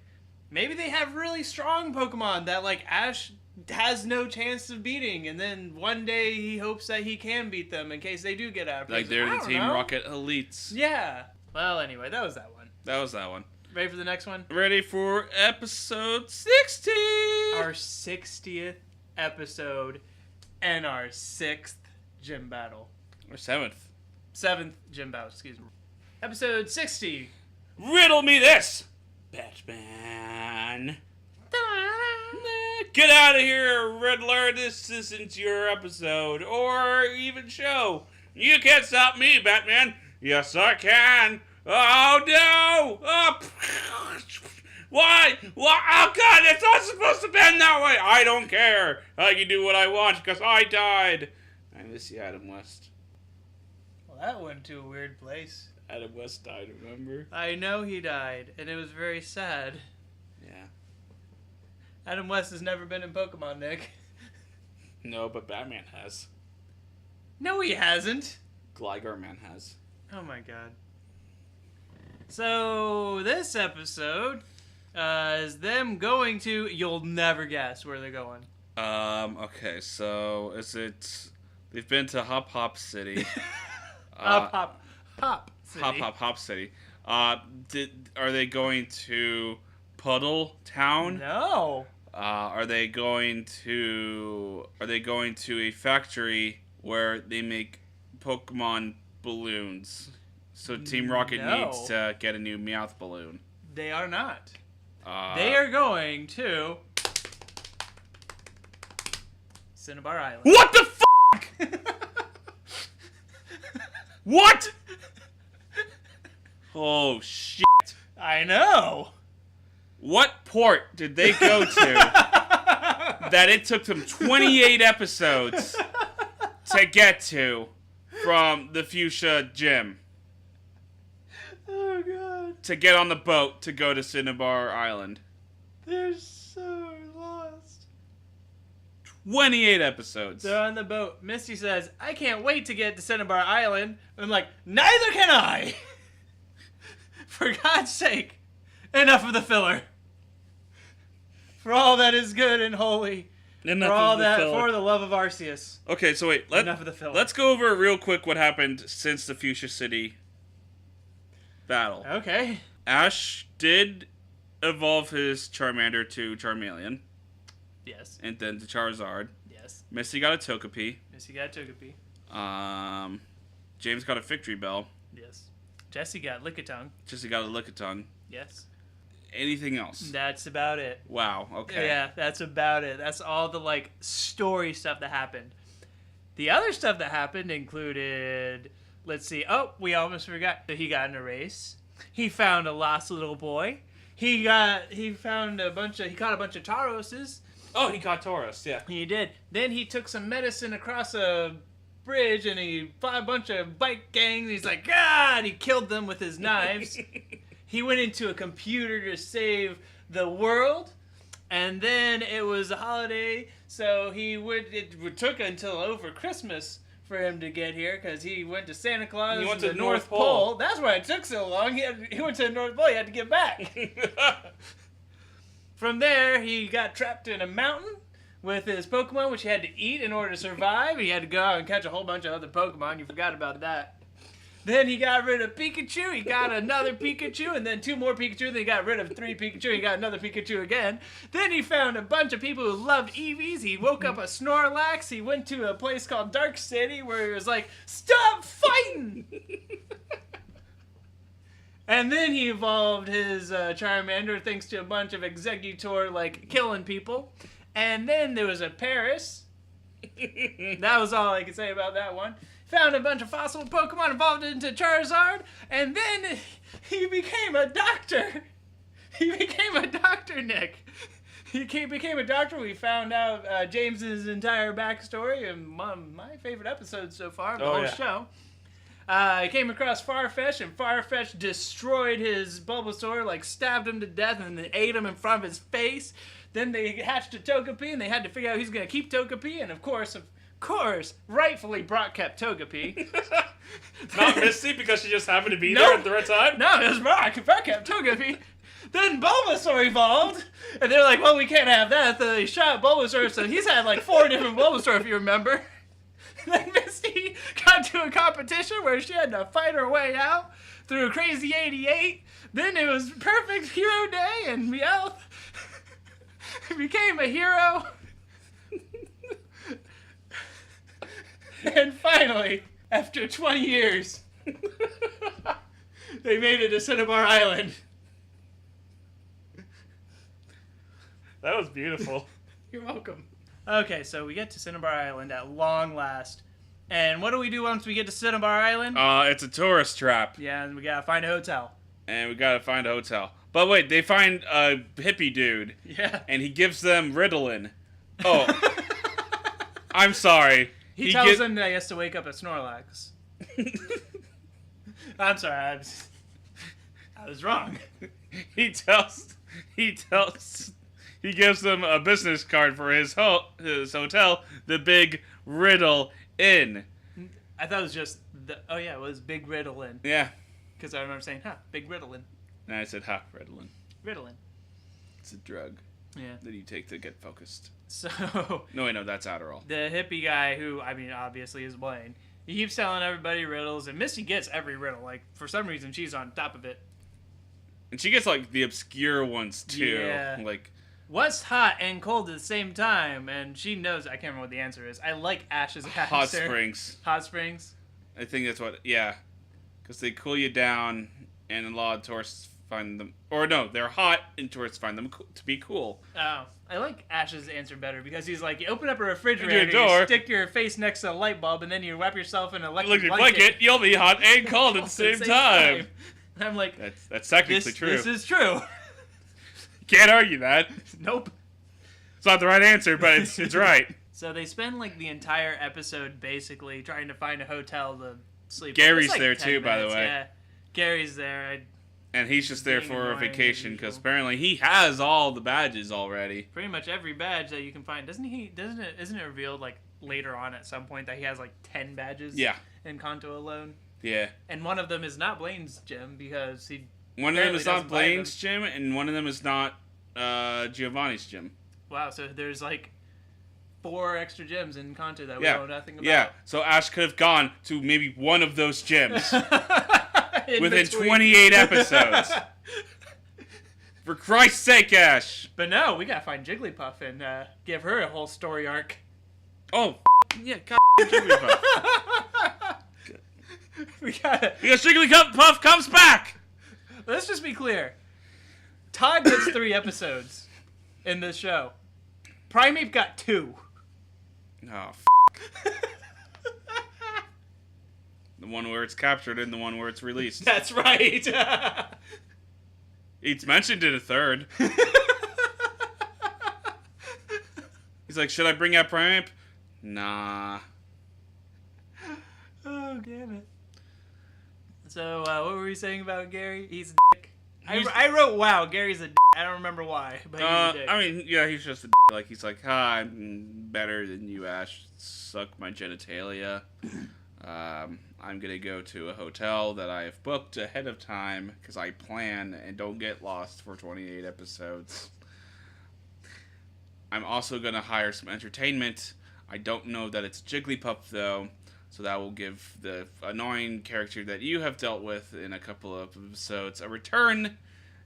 Maybe they have really strong Pokemon that, like, Ash has no chance of beating, and then one day he hopes that he can beat them in case they do get out of prison. Like they're I the don't Team know. Rocket Elites. Yeah. Well, anyway, that was that one. That was that one. Ready for the next one? Ready for episode 60! Our 60th episode and our 6th gym battle. Or 7th. 7th gym battle, excuse me. Episode 60. Riddle me this! Batman. Get out of here, Riddler. This isn't your episode or even show. You can't stop me, Batman. Yes, I can. Oh, no. Oh, why? Oh, God, it's not supposed to bend that way. I don't care. I can do what I want because I died. I miss you, Adam West. Well, that went to a weird place. Adam West died, remember? I know he died, and it was very sad. Yeah. Adam West has never been in Pokemon, Nick. No, but Batman has. No, he hasn't. Gligar Man has. Oh my god. So, this episode is them going to... You'll never guess where they're going. Okay, so is it... They've been to Hop Hop City. Hop City. Hop City. Are they going to Puddle Town? No. Are they going to a factory where they make Pokemon balloons? So Team Rocket No. needs to get a new Meowth balloon. They are not. Uh, They are going to... Cinnabar Island. What the fuck? What? Oh shit! I know. What port did they go to that it took them 28 episodes to get to from the Fuchsia Gym? to get on the boat to go to Cinnabar Island. They're so lost. 28 episodes. They're on the boat. Misty says, I can't wait to get to Cinnabar Island. I'm like, neither can I. For God's sake, enough of the filler. For all that is good and holy. Enough for all of the that, filler. for the love of Arceus. Okay, so wait. Enough of the filler. Let's go over real quick what happened since the Fuchsia City battle. Okay. Ash did evolve his Charmander to Charmeleon, Yes. and then to Charizard. Yes. Misty got a Togepi. Misty got Togepi. James got a Victory Bell. Yes. Jesse got Lickitung. Jesse got a Lickitung. Yes. Anything else? That's about it. Wow, okay. Yeah, that's about it. That's all the, like, story stuff that happened. The other stuff that happened included, let's see, oh, we almost forgot that he got in a race. He found a lost little boy. He caught a bunch of Taroses. Oh, he caught Taurus, yeah. He did. Then he took some medicine across a bridge and he fought a bunch of bike gangs. He's like, God! He killed them with his knives. He went into a computer to save the world. And then it was a holiday, so it took until over Christmas for him to get here because he went to Santa Claus. He went to the the North Pole. That's why it took so long. He went to the North Pole. He had to get back. From there, he got trapped in a mountain with his Pokemon, which he had to eat in order to survive. He had to go out and catch a whole bunch of other Pokemon. You forgot about that. Then he got rid of Pikachu. He got another Pikachu, and then 2 more Pikachu. Then he got rid of 3 Pikachu. He got another Pikachu again. Then he found a bunch of people who loved Eevees. He woke up a Snorlax. He went to a place called Dark City where he was like, stop fighting! And then he evolved his Charmander thanks to a bunch of Exeggutor, like, killing people. And then there was a Paris. That was all I could say about that one. Found a bunch of fossil Pokemon, evolved into Charizard, and then he became a doctor. He became a doctor, Nick. He became a doctor. We found out James's entire backstory and my favorite episode so far of the whole show. He came across Farfetch, and Farfetch destroyed his Bulbasaur, like stabbed him to death, and then ate him in front of his face. Then they hatched a Togepi, and they had to figure out who's going to keep Togepi, and of course, rightfully Brock kept Togepi. Not Misty because she just happened to be there at the right time? No, it was Brock. Brock kept Togepi. Then Bulbasaur evolved, and they're like, well, we can't have that. So they shot Bulbasaur, so he's had like 4 different Bulbasaur, if you remember. Then Misty got to a competition where she had to fight her way out through a crazy 88. Then it was perfect hero day, and Meowth became a hero. And finally, after 20 years, they made it to Cinnabar Island. That was beautiful. You're welcome. Okay, so we get to Cinnabar Island at long last. And what do we do once we get to Cinnabar Island? It's a tourist trap. Yeah, and we gotta find a hotel. And we gotta find a hotel. But wait, they find a hippie dude. Yeah. And he gives them Ritalin. Oh. I'm sorry. He tells them that he has to wake up at Snorlax. I'm sorry, I was wrong. He gives them a business card for his hotel, the Big Riddle Inn. I thought it was just it was Big Riddle-in. Yeah. Because I remember saying, Big Riddle-in. And I said, Ritalin. Riddle-in. It's a drug. Yeah. That you take to get focused. So... No, wait, no, that's Adderall. The hippie guy, who, I mean, obviously is Blaine, he keeps telling everybody riddles, and Misty gets every riddle. Like, for some reason, she's on top of it. And she gets, like, the obscure ones, too. Yeah. Like... What's hot and cold at the same time? And she knows, I can't remember what the answer is. I like Ash's answer. Hot springs. Hot springs? I think that's what, yeah. Because they cool you down, and a lot of tourists find them, or no, they're hot, and tourists find them to be cool. Oh, I like Ash's answer better, because he's like, you open up a refrigerator, door. you stick your face next to a light bulb, and then you wrap yourself in an electric Like blanket. it, you'll be hot and cold at the same time. And I'm like, that's technically true. This is true. Can't argue that. Nope. It's not the right answer, but it's right. So they spend like the entire episode basically trying to find a hotel to sleep. Gary's It's like there 10 too, by the minutes, way. Yeah, Gary's there. And he's just there Being for a annoying as vacation because usual. apparently he has all the badges already. Pretty much every badge that you can find. Isn't it revealed like later on at some point that he has like 10 badges? Yeah. In Kanto alone. Yeah. And one of them is not Blaine's gym because he. One of them apparently is not doesn't buy them. Blaine's gym, and one of them is not Giovanni's gym. Wow, so there's like 4 extra gyms in Kanto that we Yeah. know nothing about. Yeah. So Ash could have gone to maybe one of those gyms In within between. 28 episodes. For Christ's sake, Ash. But no, we gotta find Jigglypuff and give her a whole story arc. Oh, yeah, God, Jigglypuff. We gotta. Because Jigglypuff comes back. Let's just be clear. Todd gets 3 episodes in this show. Primeape got 2. Oh, the one where it's captured and the one where it's released. That's right. It's mentioned in a third. He's like, should I bring out Primeape? Nah. Oh, damn it. So, what were we saying about Gary? He's a dick. I wrote, wow, Gary's a dick. I don't remember why, but he's a dick. I mean, yeah, he's just a like, he's like, I'm better than you, Ash. Suck my genitalia. I'm gonna go to a hotel that I have booked ahead of time because I plan and don't get lost for 28 episodes. I'm also gonna hire some entertainment. I don't know that it's Jigglypuff though, so that will give the annoying character that you have dealt with in a couple of episodes a return,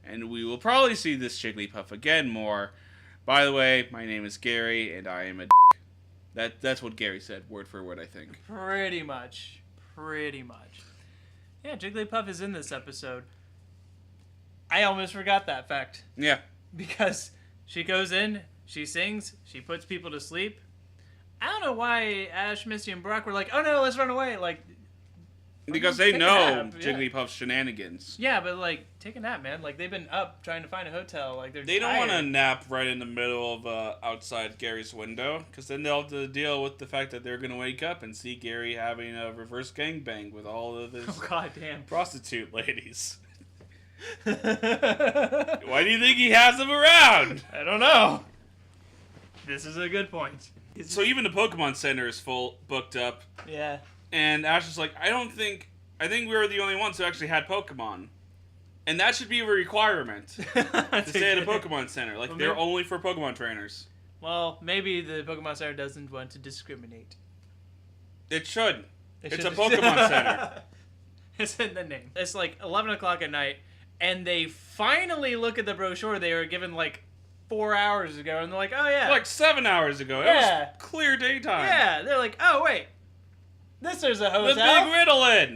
and we will probably see this Jigglypuff again more. By the way, my name is Gary, and I am a That's what Gary said, word for word, I think. Pretty much. Yeah, Jigglypuff is in this episode. I almost forgot that fact. Yeah. Because she goes in, she sings, she puts people to sleep. I don't know why Ash, Misty, and Brock were like, oh no, let's run away. Like, Because they take a know nap, yeah. Jigglypuff's shenanigans. Yeah, but like, take a nap, man. Like, they've been up trying to find a hotel. Like, They don't want to nap right in the middle of outside Gary's window, because then they'll have to deal with the fact that they're going to wake up and see Gary having a reverse gangbang with all of his Oh, goddamn. prostitute ladies. Why do you think he has them around? I don't know. This is a good point. So even the Pokemon Center is booked up, Yeah. and Ash is like, I think we were the only ones who actually had Pokemon. And that should be a requirement to stay at a Pokemon Center. Like, Well, they're maybe- only for Pokemon trainers. Well, maybe the Pokemon Center doesn't want to discriminate. It should. It It's should- a Pokemon Center. It's in the name. It's like 11 o'clock at night, and they finally look at the brochure they were given like 4 hours ago, and they're like, oh yeah. Like 7 hours ago. Yeah. It was clear daytime. Yeah, they're like, oh wait. This is a The hotel. big Riddle-in.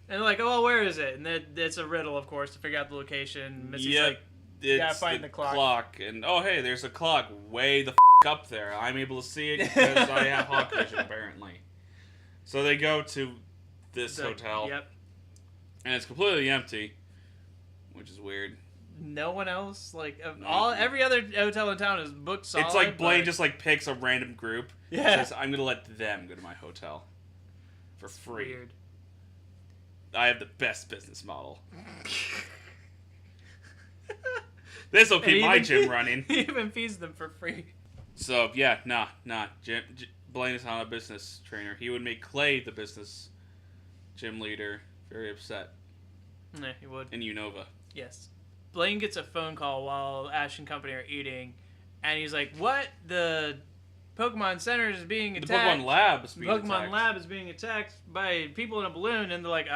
And they're like, oh, well, where is it? And it's a riddle, of course, to figure out the location. Missy's like, It's gotta find the clock. And, oh, hey, there's a clock way the up there. I'm able to see it because I have hawk vision, apparently. So they go to this hotel. Yep. And it's completely empty, which is weird. No one else, like, No. every other hotel in town is booked solid. It's like Blaine but- just like picks a random group. Yeah. Says, I'm gonna let them go to my hotel for free. Weird. I have the best business model. This will keep my gym running. He even feeds them for free. So yeah, nah. Blaine is not a business trainer. He would make Clay the business gym leader very upset. Yeah, he would. And Unova. Yes. Blaine gets a phone call while Ash and company are eating, and he's like, what? The Pokemon Center is being The attacked. Pokemon Lab is The being Pokemon attacked. Lab is being attacked by people in a balloon, and they're like,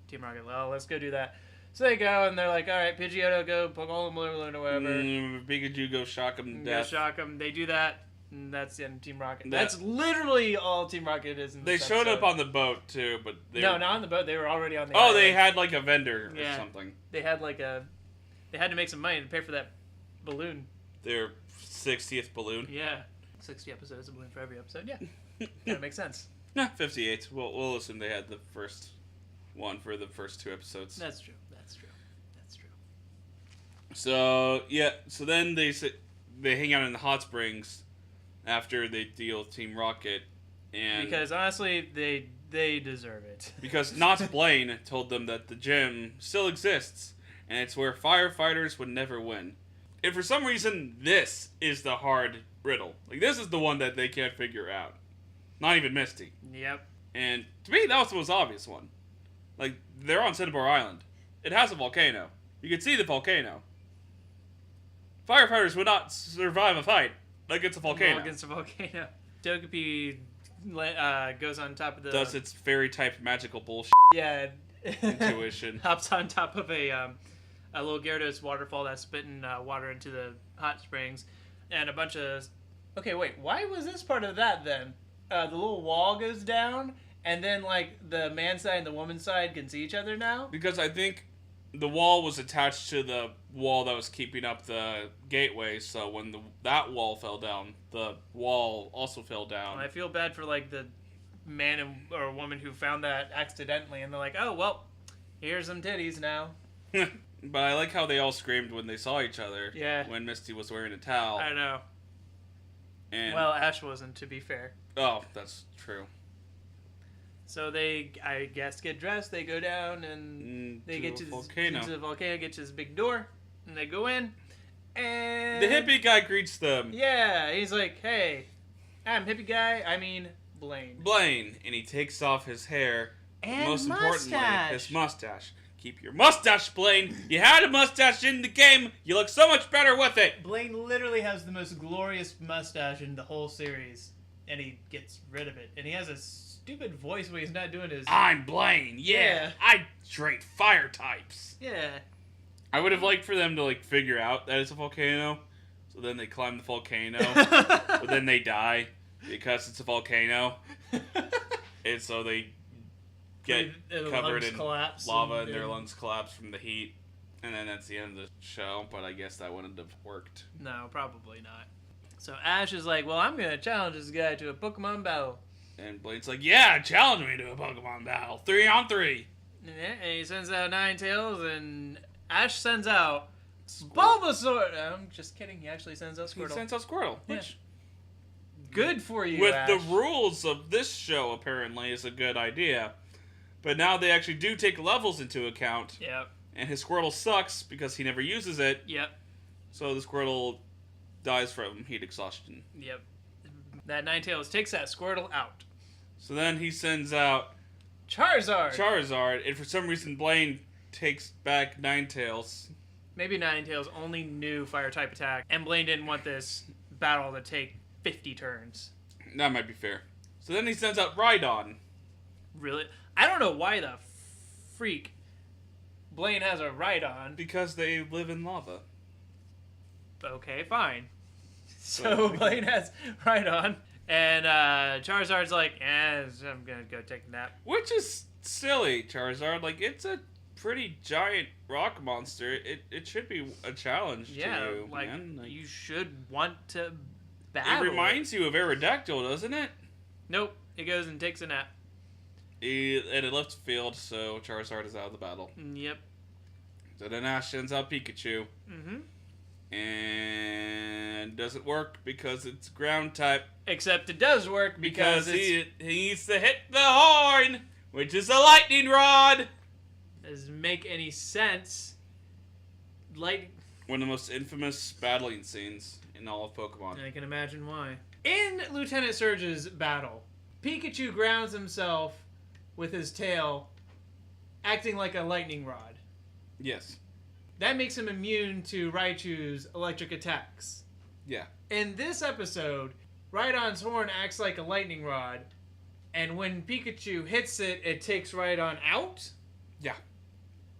Team Rocket, well, let's go do that. So they go, and they're like, all right, Pidgeotto, go poke a hole in the balloon or whatever. Pikachu go shock him to Go death. shock them. They do that, and that's the end of Team Rocket. That- That's literally all Team Rocket is in They this showed up episode. on the boat too, but they No, were... not on the boat. They were already on the Oh, island. they had like a vendor or Yeah. something. They had they had to make some money to pay for that balloon. Their 60th balloon. Yeah. 60 episodes, a balloon for every episode. Yeah. That makes sense. Nah, 58. We'll assume they had the first one for the first 2 episodes. That's true. So yeah, so then they hang out in the hot springs after they deal with Team Rocket, and Because honestly, They deserve it. Because Knott's Blaine told them that the gym still exists, and it's where firefighters would never win. And for some reason, this is the hard riddle. Like, this is the one that they can't figure out. Not even Misty. Yep. And to me, that was the most obvious one. Like, they're on Cinnabar Island. It has a volcano. You can see the volcano. Firefighters would not survive a fight against a volcano. Against a volcano. Togepi goes on top of the... Does its fairy-type magical bullshit Yeah. intuition. Hops on top of a little Gyarados waterfall that's spitting water into the hot springs. And a bunch of... Okay, wait. Why was this part of that, then? The little wall goes down, and then, like, the man side and the woman side can see each other now? Because I think the wall was attached to the wall that was keeping up the gateway, so when that wall fell down, the wall also fell down. I feel bad for, like, the man or woman who found that accidentally, and they're like, oh, well, here's some titties now. But I like how they all screamed when they saw each other. Yeah. When Misty was wearing a towel. I know. And, Well, Ash wasn't, to be fair. oh, that's true. So they, I guess, get dressed. They go down and they get to the volcano. the volcano. Get to this big door, and they go in. And The hippie guy greets them. Yeah, he's like, "Hey, I'm hippie guy. I mean, Blaine." Blaine, and he takes off his hair. And most mustache. importantly, his mustache. Keep your mustache, Blaine. You had a mustache in the game. You look so much better with it. Blaine literally has the most glorious mustache in the whole series, and he gets rid of it. And he has a stupid voice when he's not doing his. I'm Blaine. Yeah. I trade fire types. Yeah. I would have liked for them to like figure out that it's a volcano, so then they climb the volcano, but then they die because it's a volcano, and so they get Their covered lungs in collapse lava and their lungs collapse from the heat, and then that's the end of the show. But I guess that wouldn't have worked. No, probably not. So Ash is like, well, I'm gonna challenge this guy to a Pokemon battle. And Blaine's like, yeah, challenge me to a Pokemon battle, 3-on-3. Yeah, and he sends out Ninetales, and Ash sends out Bulbasaur. I'm just kidding. He actually sends out He Squirtle. sends out Squirtle, which, Good for you, with Ash. the rules of this show, apparently is a good idea. But now they actually do take levels into account. Yep. And his Squirtle sucks because he never uses it. Yep. So the Squirtle dies from heat exhaustion. Yep. That Ninetales takes that Squirtle out. So then he sends out Charizard. and for some reason Blaine takes back Ninetales. Maybe Ninetales only knew Fire-type attack, and Blaine didn't want this battle to take 50 turns. That might be fair. So then he sends out Rhydon. Really? I don't know why the freak Blaine has a Rhydon. Because they live in lava. Okay, fine. So Blaine has Rhydon, and Charizard's like, I'm gonna go take a nap. Which is silly, Charizard. Like, it's a pretty giant rock monster. It should be a challenge to you, like, man. Like, you should want to battle. it reminds you of Aerodactyl, doesn't it? Nope, it goes and takes a nap. And it left field, so Charizard is out of the battle. Yep. So then Ash sends out Pikachu. Mm-hmm. And doesn't work because it's ground type. Except it does work because he needs to hit the horn, which is a lightning rod. Doesn't make any sense. One of the most infamous battling scenes in all of Pokemon. I can imagine why. In Lieutenant Surge's battle, Pikachu grounds himself with his tail, acting like a lightning rod. Yes. That makes him immune to Raichu's electric attacks. Yeah. In this episode, Rhydon's horn acts like a lightning rod, and when Pikachu hits it, it takes Rhydon out? Yeah.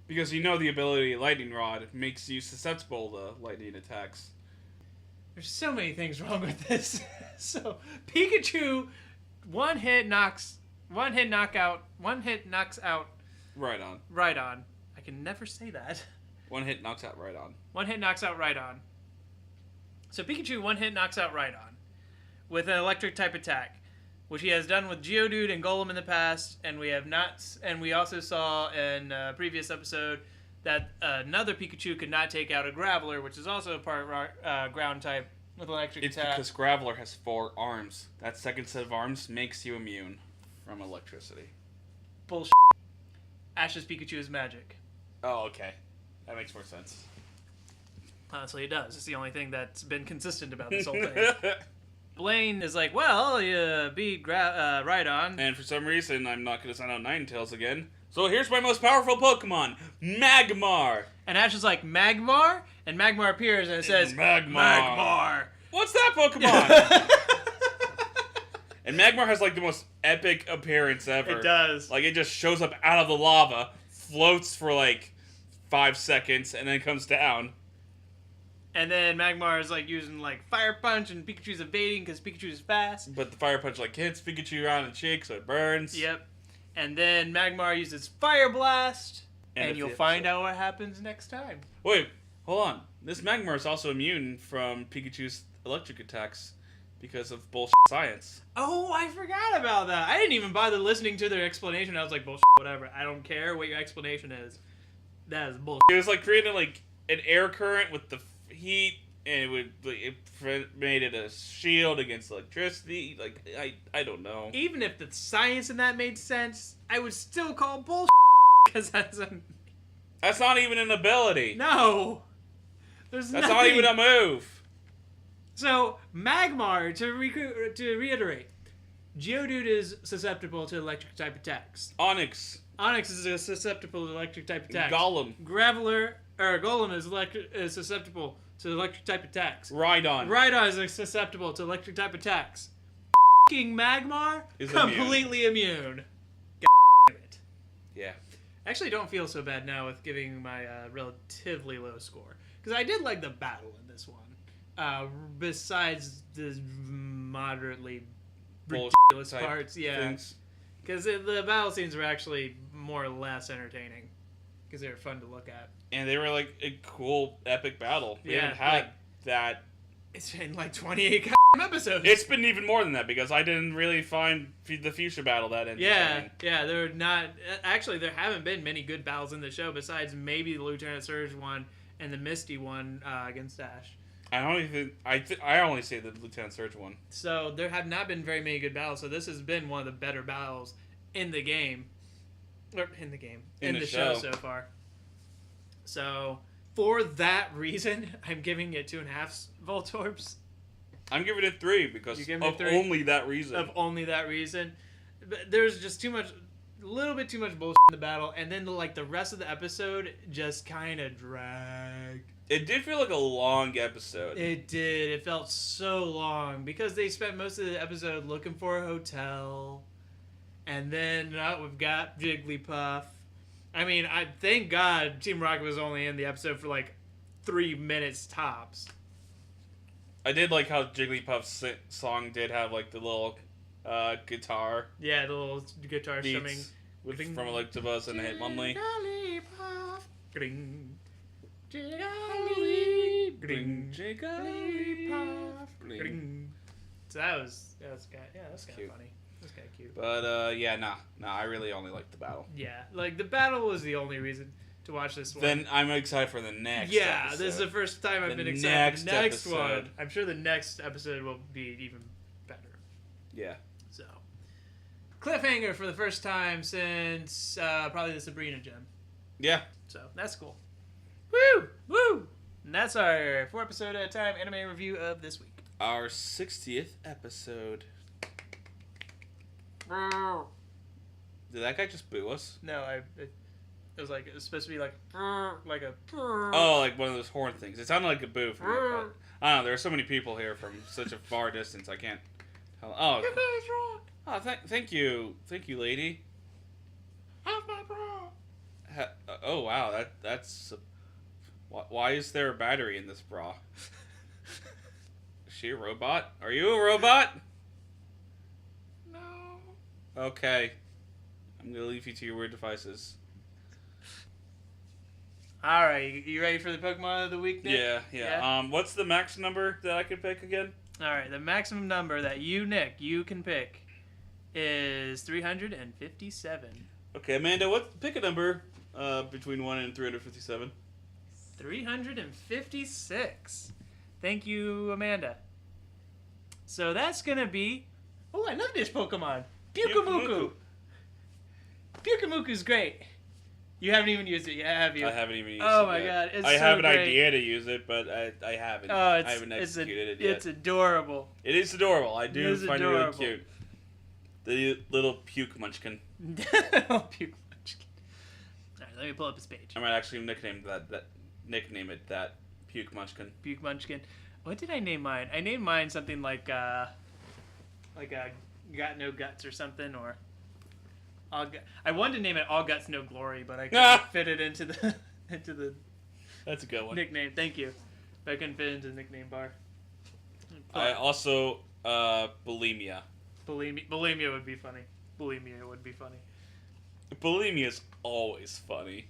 Because you know the ability Lightning Rod makes you susceptible to lightning attacks. There's so many things wrong with this. So, Pikachu, one hit knocks out Rhydon. Rhydon. I can never say that. One hit knocks out Rhydon. One hit knocks out Rhydon. So Pikachu one hit knocks out Rhydon with an electric type attack, which he has done with Geodude and Golem in the past, and we have not. And we also saw in a previous episode that another Pikachu could not take out a Graveler, which is also a part ground type with electric attack. It's because Graveler has 4 arms. That second set of arms makes you immune from electricity. Bullshit. Ash's Pikachu is magic. Oh, okay. That makes more sense. Honestly, it does. It's the only thing that's been consistent about this whole thing. Blaine is like, well, you beat Rhydon. And for some reason, I'm not going to sound out Ninetales again. So here's my most powerful Pokemon, Magmar. And Ash is like, Magmar? And Magmar appears and it says, Magmar. What's that Pokemon? And Magmar has like the most epic appearance ever. It does. Like it just shows up out of the lava, floats for like 5 seconds, and then comes down. And then Magmar is like using like Fire Punch, and Pikachu's evading because Pikachu is fast. But the Fire Punch like hits Pikachu around the cheek, so it burns. Yep. And then Magmar uses Fire Blast, and End you'll of the find episode. out what happens next time. Wait, hold on. This Magmar is also immune from Pikachu's electric attacks because of bullshit science. Oh, I forgot about that. I didn't even bother listening to their explanation. I was like, bullshit, whatever. I don't care what your explanation is. That is bullshit. It was like creating like an air current with the heat, and it made it a shield against electricity. Like I don't know. Even if the science in that made sense, I would still call bullshit because that's That's not even an ability. no. There's That's nothing. not even a move. So Magmar, to reiterate, Geodude is susceptible to electric type attacks. Onyx, Onyx is susceptible to electric type attacks. Golem, Golem is susceptible to electric type attacks. Rhydon. Rhydon is susceptible to electric type attacks. F***ing Magmar Is completely immune. Damn it. Yeah. I actually don't feel so bad now with giving my relatively low score. Because I did like the battle in this one. Besides the moderately ridiculous Bullshit parts. Yeah. Things. Because the battle scenes were actually more or less entertaining. Because they were fun to look at. And they were like a cool epic battle. We Yeah, haven't had like- that. It's been like 28 episodes. It's been even more than that because I didn't really find the fuchsia battle that entertaining. Yeah, there are not. Actually, there haven't been many good battles in the show besides maybe the Lieutenant Surge one and the Misty one against Ash. I don't even. I only say the Lieutenant Surge one. So there have not been very many good battles. So this has been one of the better battles in the game, or in the show so far. So for that reason, I'm giving it 2.5 Voltorbs. I'm giving it 3 because You're giving it of 3? only that reason. Of only that reason. But there's just a little bit too much bullshit in the battle, and then the rest of the episode just kind of dragged. It did feel like a long episode. It did. It felt so long because they spent most of the episode looking for a hotel, and then we've got Jigglypuff. I mean, I thank God Team Rocket was only in the episode for 3 minutes tops. I did like how Jigglypuff's song did have the little guitar Yeah, the little guitar strumming. beats from Electabuzz and Hitmonlee. Jigglypuff. Ding. Jigglypuff. Jigglypuff. Ding. So that's kind of cute. funny. That's kind of cute. But nah, I really only liked the battle. Yeah, the battle was the only reason to watch this one. Then I'm excited for the next. Yeah, episode. this is the first time I've The been excited for the next episode. one. I'm sure the next episode will be even better. Yeah. So, cliffhanger for the first time since probably the Sabrina gem. Yeah. So that's cool. Woo! Woo! And that's our 4 episode at a time anime review of this week. Our 60th episode. Did that guy just boo us? No, it was supposed to be like a. Oh, like one of those horn things. It sounded like a boo from me, but I don't know. There are so many people here from such a far distance. I can't tell. Oh, You guys rock. thank you, lady. Have my bra. Oh wow, that's. Why is there a battery in this bra? Is she a robot? Are you a robot? No. Okay, I'm gonna leave you to your weird devices. All right, you ready for the Pokemon of the week, Nick? Yeah. What's the max number that I could pick again? All right, the maximum number that you can pick is 357. Okay, Amanda, pick a number between 1 and 357. 356. Thank you, Amanda. So that's gonna be. Oh, I love this Pokemon. Pyukumuku. Pyukumuku's great. You haven't even used it yet, have you? I haven't even used it Oh my yet. god, it's I so have an great. idea to use it, but I haven't. Oh, I haven't executed it yet. It's adorable. It is adorable. I do It is find it adorable. really cute. The little puke munchkin. Puke munchkin. Alright, let me pull up his page. I might actually nickname it that puke munchkin. Puke munchkin. What did I name mine? I named mine something like a got no guts or something, or I wanted to name it All Guts No Glory, but I couldn't fit it into the That's a good one. nickname. Thank you. But I couldn't fit it into the nickname bar. I also bulimia. Bulimia would be funny. Bulimia would be funny. Bulimia is always funny.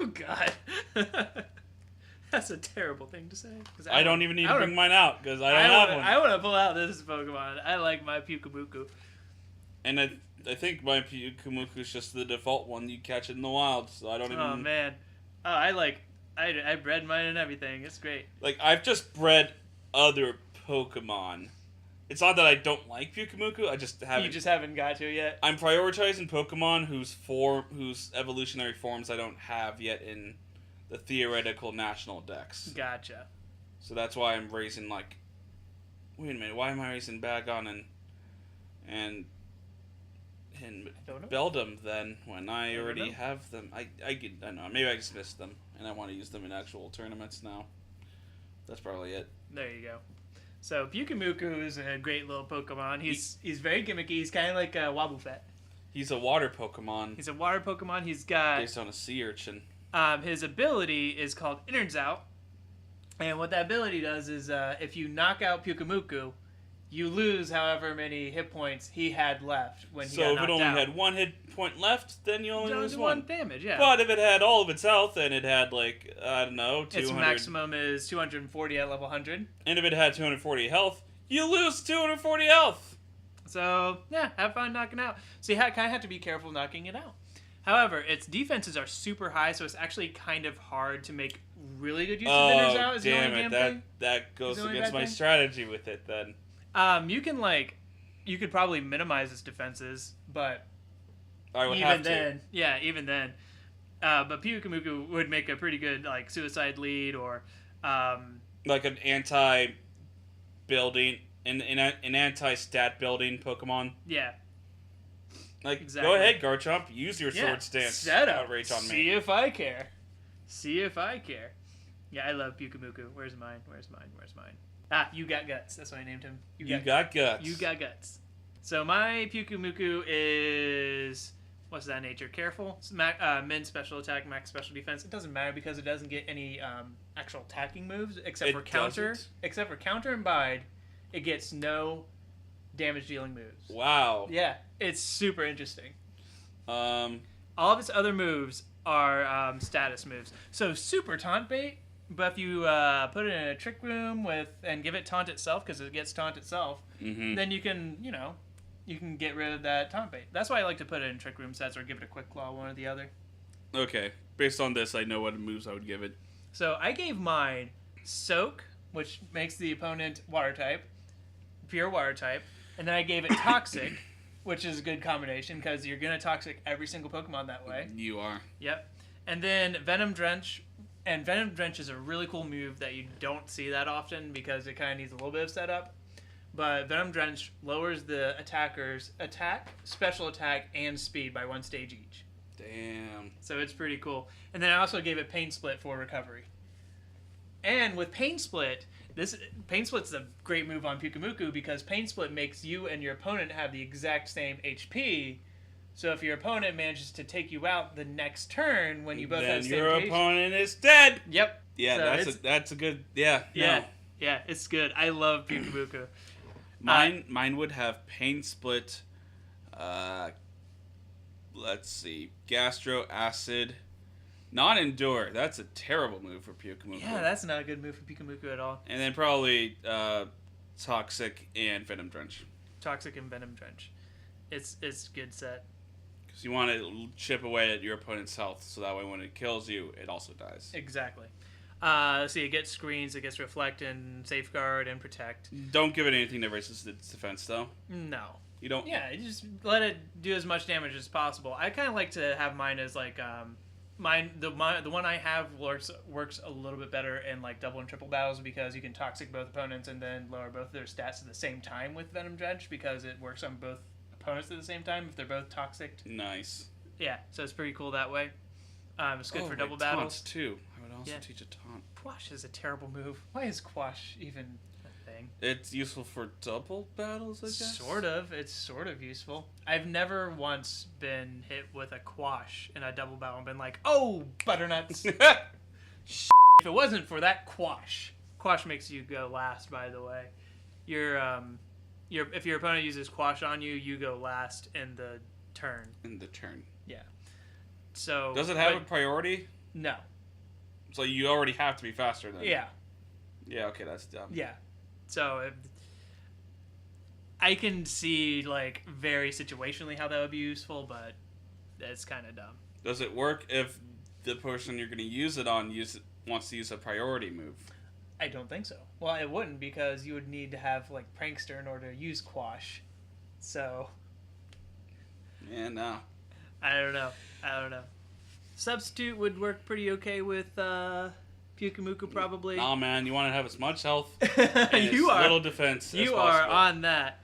Oh God. That's a terrible thing to say. I don't even need to bring mine out because I don't have one. I want to pull out this Pokemon. I like my Pyukumuku. And I think my Pyukumuku is just the default one. You catch it in the wild, so I don't even... Oh, man. Oh, I bred mine and everything. It's great. Like, I've just bred other Pokemon. It's not that I don't like Pyukumuku, I just haven't... You just haven't got to it yet? I'm prioritizing Pokemon whose evolutionary forms I don't have yet in the theoretical national dex. Gotcha. So that's why I'm raising, like... Wait a minute, why am I raising Bagon and Beldum then when I already have them? I don't know, maybe I just missed them and I want to use them in actual tournaments now. That's probably it. There you go. So Pyukumuku is a great little Pokemon. He's very gimmicky. He's kind of like a Wobbuffet. He's a water Pokemon. He's a water Pokemon. He's got... Based on a sea urchin. His ability is called Innards Out. And what that ability does is if you knock out Pyukumuku, you lose however many hit points he had left when he got knocked out. So if it only had one hit point left, then you only lose one. Damage, yeah. But if it had all of its health and it had, like, I don't know, 200... Its maximum is 240 at level 100. And if it had 240 health, you lose 240 health! So, yeah, have fun knocking out. So you kind of have to be careful knocking it out. However, its defenses are super high, so it's actually kind of hard to make really good use of Innards Out. That goes against my strategy with it, then. You could probably minimize its defenses, but I would have to. Even then. But Pyukumuku would make a pretty good, like, suicide lead or... like an anti-building, an anti-stat building Pokemon. Yeah. Like, exactly. Go ahead, Garchomp, use your sword stance Setup. outrage on me. See if I care. Yeah, I love Pyukumuku. Where's mine? Ah, You Got Guts. That's what I named him. You got guts. You Got Guts. So my Pyukumuku is... What's that nature? Careful. Min special attack, max special defense. It doesn't matter because it doesn't get any actual attacking moves except for counter. Doesn't? Except for counter and bide, it gets no damage dealing moves. Wow. Yeah, it's super interesting. All of its other moves are status moves. So super taunt bait, but if you put it in a trick room and give it taunt itself because it gets taunt itself, then you can get rid of that taunt bait. That's why I like to put it in trick room sets or give it a quick claw, one or the other. Okay, based on this, I know what moves I would give it. So I gave mine Soak, which makes the opponent water type, pure water type, and then I gave it Toxic, which is a good combination because you're gonna Toxic every single Pokemon that way. You are. Yep. And then Venom Drench, and Venom Drench is a really cool move that you don't see that often because it kind of needs a little bit of setup. But Venom Drench lowers the attacker's attack, special attack, and speed by 1 stage each. Damn. So it's pretty cool. And then I also gave it Pain Split for recovery. And with Pain Split, Pain Split's a great move on Pyukumuku because Pain Split makes you and your opponent have the exact same HP. So if your opponent manages to take you out the next turn when you both have the same your HP, opponent is dead. Yep. Yeah, so that's a good. Yeah. Yeah. No. Yeah, it's good. I love Pyukumuku. Mine would have Pain Split. Let's see, Gastro Acid, Non-Endure. That's a terrible move for Pyukumuku. Yeah, that's not a good move for Pyukumuku at all. And then probably Toxic and Venom Drench. Toxic and Venom Drench. It's good set. Because you want to chip away at your opponent's health, so that way when it kills you, it also dies. Exactly. See, it gets screens, it gets Reflect and Safeguard and Protect. Don't give it anything that raises its defense, though. No. You don't. Yeah, you just let it do as much damage as possible. I kind of like to have mine as like the one I have works a little bit better in like double and triple battles because you can toxic both opponents and then lower both their stats at the same time with Venom Drench because it works on both opponents at the same time if they're both toxic. Nice. Yeah, so it's pretty cool that way. It's good for double taunts battles too. I would also teach a taunt. Quash is a terrible move. Why is Quash even a thing? It's useful for double battles, I guess. Sort of. It's sort of useful. I've never once been hit with a Quash in a double battle and been like, oh, butternuts. If it wasn't for that Quash makes you go last, by the way. If your opponent uses Quash on you, you go last in the turn. Yeah. So does it have a priority? No. So you already have to be faster then. Yeah. Yeah, okay, that's dumb. Yeah. So I can see like very situationally how that would be useful, but it's kind of dumb. Does it work if the person you're going to use it on wants to use a priority move? I don't think so. Well, it wouldn't because you would need to have like Prankster in order to use Quash. So Yeah, no. I don't know. Substitute would work pretty okay with Pyukumuku probably. Nah, man, you want to have as much health and you are little defense as You possible. are on that.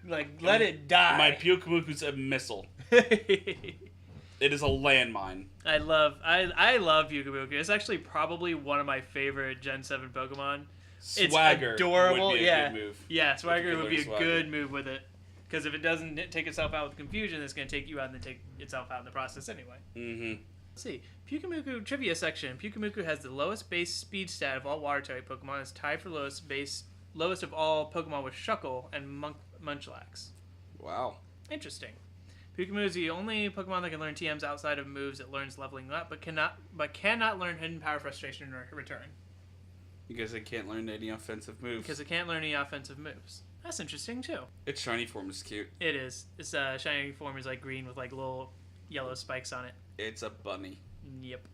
Like, let it die. My Pyukumuku's a missile. It is a landmine. I love Pyukumuku. It's actually probably one of my favorite Gen 7 Pokemon. Swagger it's adorable. would be a good move. Yeah, Swagger would be a Swagger. good move with it. Because if it doesn't take itself out with confusion, it's going to take you out and then take itself out in the process anyway. Mm-hmm. Let's see. Pyukumuku trivia section. Pyukumuku has the lowest base speed stat of all water type Pokemon. It's tied for lowest of all Pokemon with Shuckle and Munchlax. Wow. Interesting. Pyukumuku is the only Pokemon that can learn TMs outside of moves it learns leveling up, but cannot learn Hidden Power, Frustration, or Return. Because it can't learn any offensive moves. Because it can't learn any offensive moves. That's interesting too. Its shiny form is cute. It is. Its shiny form is like green with like little yellow spikes on it. It's a bunny. Yep.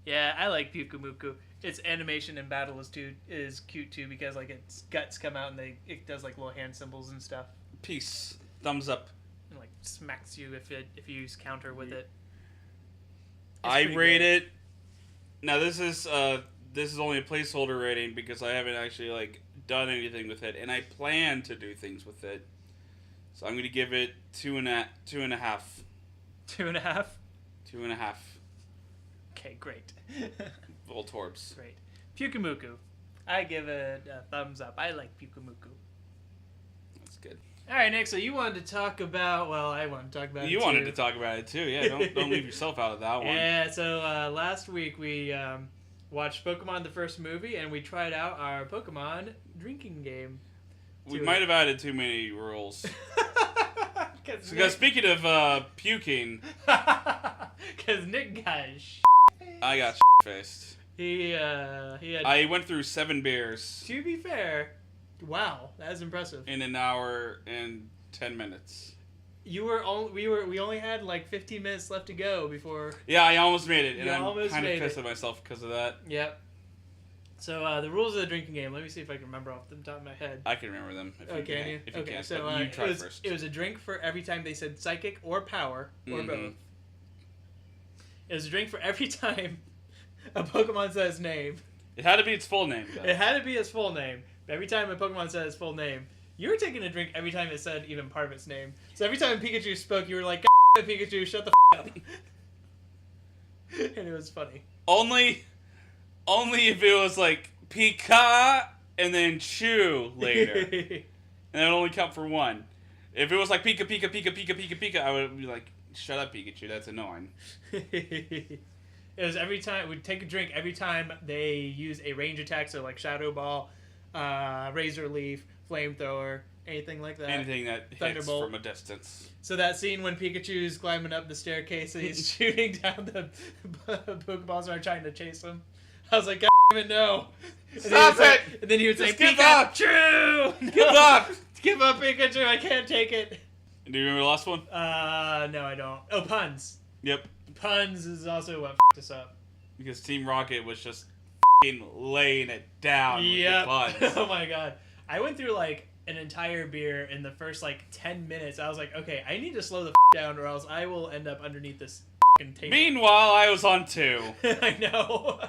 Yeah, I like Pyukumuku. Its animation in battle is cute too because like its guts come out and it does like little hand symbols and stuff. Peace. Thumbs up. And like smacks you if you use counter with it. I rate it. Now this is only a placeholder rating because I haven't actually like done anything with it, and I plan to do things with it. So I'm going to give it 2.5. 2.5? 2.5. Okay, great. Voltorbs. Great. Pyukumuku. I give it a thumbs up. I like Pyukumuku. That's good. All right, Nick. So you wanted to talk about? Well, I wanted to talk about. You wanted to talk about it too. Yeah, don't leave yourself out of that one. Yeah. So last week we watched Pokemon the first movie, and we tried out our Pokemon drinking game. We might have added too many rules. Because Nick... speaking of puking, because Nick got I got faced. He had. I went through 7 beers. To be fair, wow, that is impressive. In an hour and 10 minutes. We only had like 15 minutes left to go before. Yeah, I almost made it, and You I'm almost kind of made pissed it. at myself because of that. Yep. So the rules of the drinking game. Let me see if I can remember off the top of my head. I can remember them. If you Can you? If you Okay, can, so but you try first. it was a drink for every time they said psychic or power or both. It was a drink for every time a Pokemon says name. It had to be its full name. Though. It had to be its full name. Every time a Pokemon said its full name, you were taking a drink every time it said even part of its name. So every time Pikachu spoke, you were like, "God, Pikachu, shut the up." And it was funny. Only if it was like Pika and then Chew later. And that would only count for 1. If it was like Pika, Pika, Pika, Pika, Pika, Pika, I would be like, shut up, Pikachu, that's annoying. It was every time, we'd take a drink every time they use a range attack, so like Shadow Ball, Razor Leaf, Flamethrower, anything like that. Anything that hits Thunderbolt. from a distance. So that scene when Pikachu's climbing up the staircase and he's shooting down the Pokeballs and are trying to chase him. I was like, God damn it, no. Stop it! And then he would say, Just give up! Pikachu! Give up! Give up, Pikachu, I can't take it. Do you remember the last one? No, I don't. Oh, puns. Yep. Puns is also what f***ed us up. Because Team Rocket was just laying it down with the Yep. puns. Oh my god. I went through like an entire beer in the first like 10 minutes. I was like, okay, I need to slow the down or else I will end up underneath this table. Meanwhile, I was on 2. I know.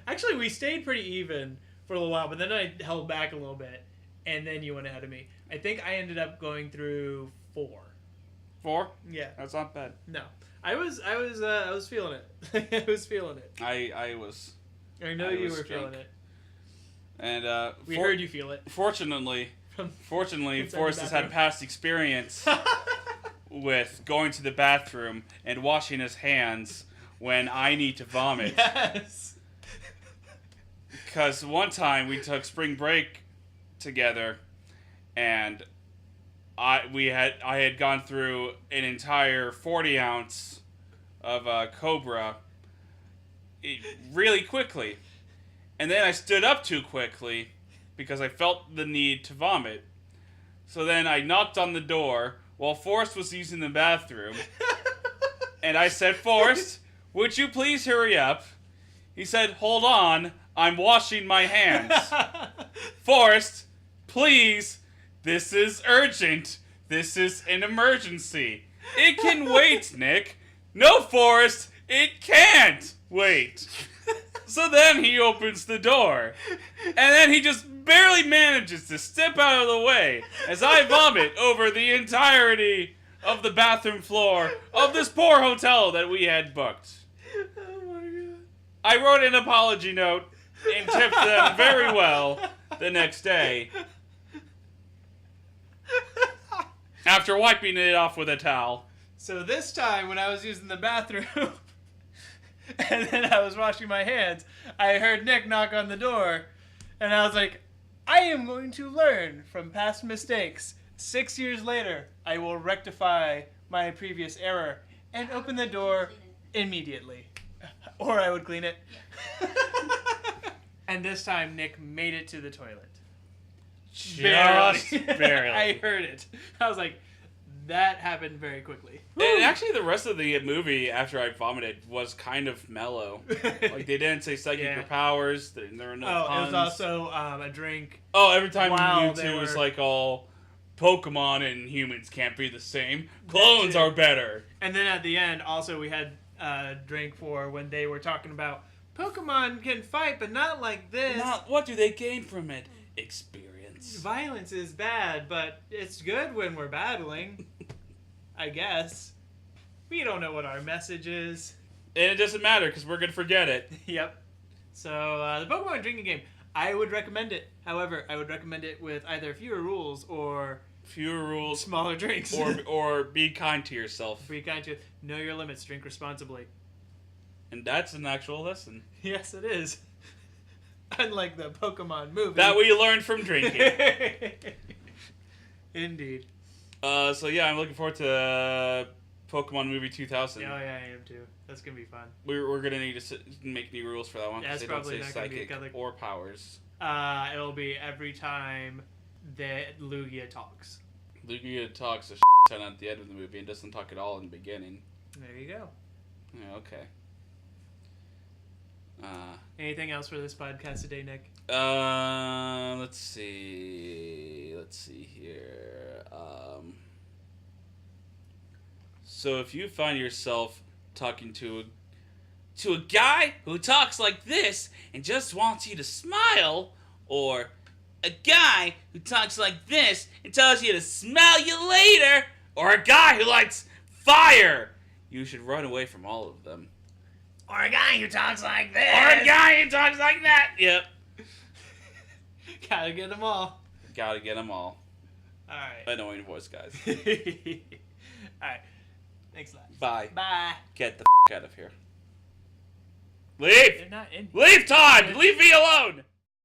Actually, we stayed pretty even for a little while, but then I held back a little bit, and then you went ahead of me. I think I ended up going through 4. 4? Yeah. That's not bad. No. I was feeling it. I was feeling it. I was. I know you were feeling it. And we heard you feel it. Fortunately, Inside Forrest the has had bathroom. past experience with going to the bathroom and washing his hands when I need to vomit. Yes. Because one time we took spring break together, and I had gone through an entire 40-ounce of Cobra really quickly. And then I stood up too quickly because I felt the need to vomit. So then I knocked on the door while Forrest was using the bathroom. And I said, "Forrest, would you please hurry up?" He said, "Hold on, I'm washing my hands." "Forrest, please, this is urgent. This is an emergency. It can wait, Nick." "No, Forrest, it can't wait." So then he opens the door, and then he just barely manages to step out of the way as I vomit over the entirety of the bathroom floor of this poor hotel that we had booked. Oh my god. I wrote an apology note and tipped them very well the next day after wiping it off with a towel. So this time when I was using the bathroom and then I was washing my hands, I heard Nick knock on the door, and I was like, I am going to learn from past mistakes. 6 years later, I will rectify my previous error and open the door immediately. Or I would clean it. And this time, Nick made it to the toilet. Just barely. I heard it. I was like, that happened very quickly. And actually, the rest of the movie, after I vomited, was kind of mellow. Like, they didn't say psychic powers. There were no puns. It was also a drink. Oh, every time Wow, Mewtwo was like all, Pokemon and humans can't be the same. Clones are better. And then at the end, also, we had a drink for when they were talking about Pokemon can fight, but not like this. What do they gain from it? Experience. Violence is bad, but it's good when we're battling. I guess. We don't know what our message is. And it doesn't matter, because we're going to forget it. Yep. So, the Pokemon drinking game, I would recommend it. However, I would recommend it with either fewer rules or smaller drinks. or be kind to yourself. Be kind to know your limits, drink responsibly. And that's an actual lesson. Yes, it is. Unlike the Pokemon movie. That we learned from drinking. Indeed. So yeah, I'm looking forward to Pokemon Movie 2000. Oh yeah, I am too. That's gonna be fun. We're gonna need to make new rules for that one. Yeah, it's they don't probably say not gonna be psychic or powers. It'll be every time that Lugia talks. Lugia talks a ton at the end of the movie and doesn't talk at all in the beginning. There you go. Yeah, okay. Anything else for this podcast today, Nick? Let's see here. So if you find yourself talking to a guy who talks like this and just wants you to smile, or a guy who talks like this and tells you to smell you later, or a guy who likes fire, you should run away from all of them. Or a guy who talks like this. Or a guy who talks like that. Yep. Gotta get them all. Gotta get them all. Alright. Annoying voice, guys. Alright. Thanks a lot. Bye. Bye. Get the out of here. Leave! They're not in. Leave, Todd! Leave me alone!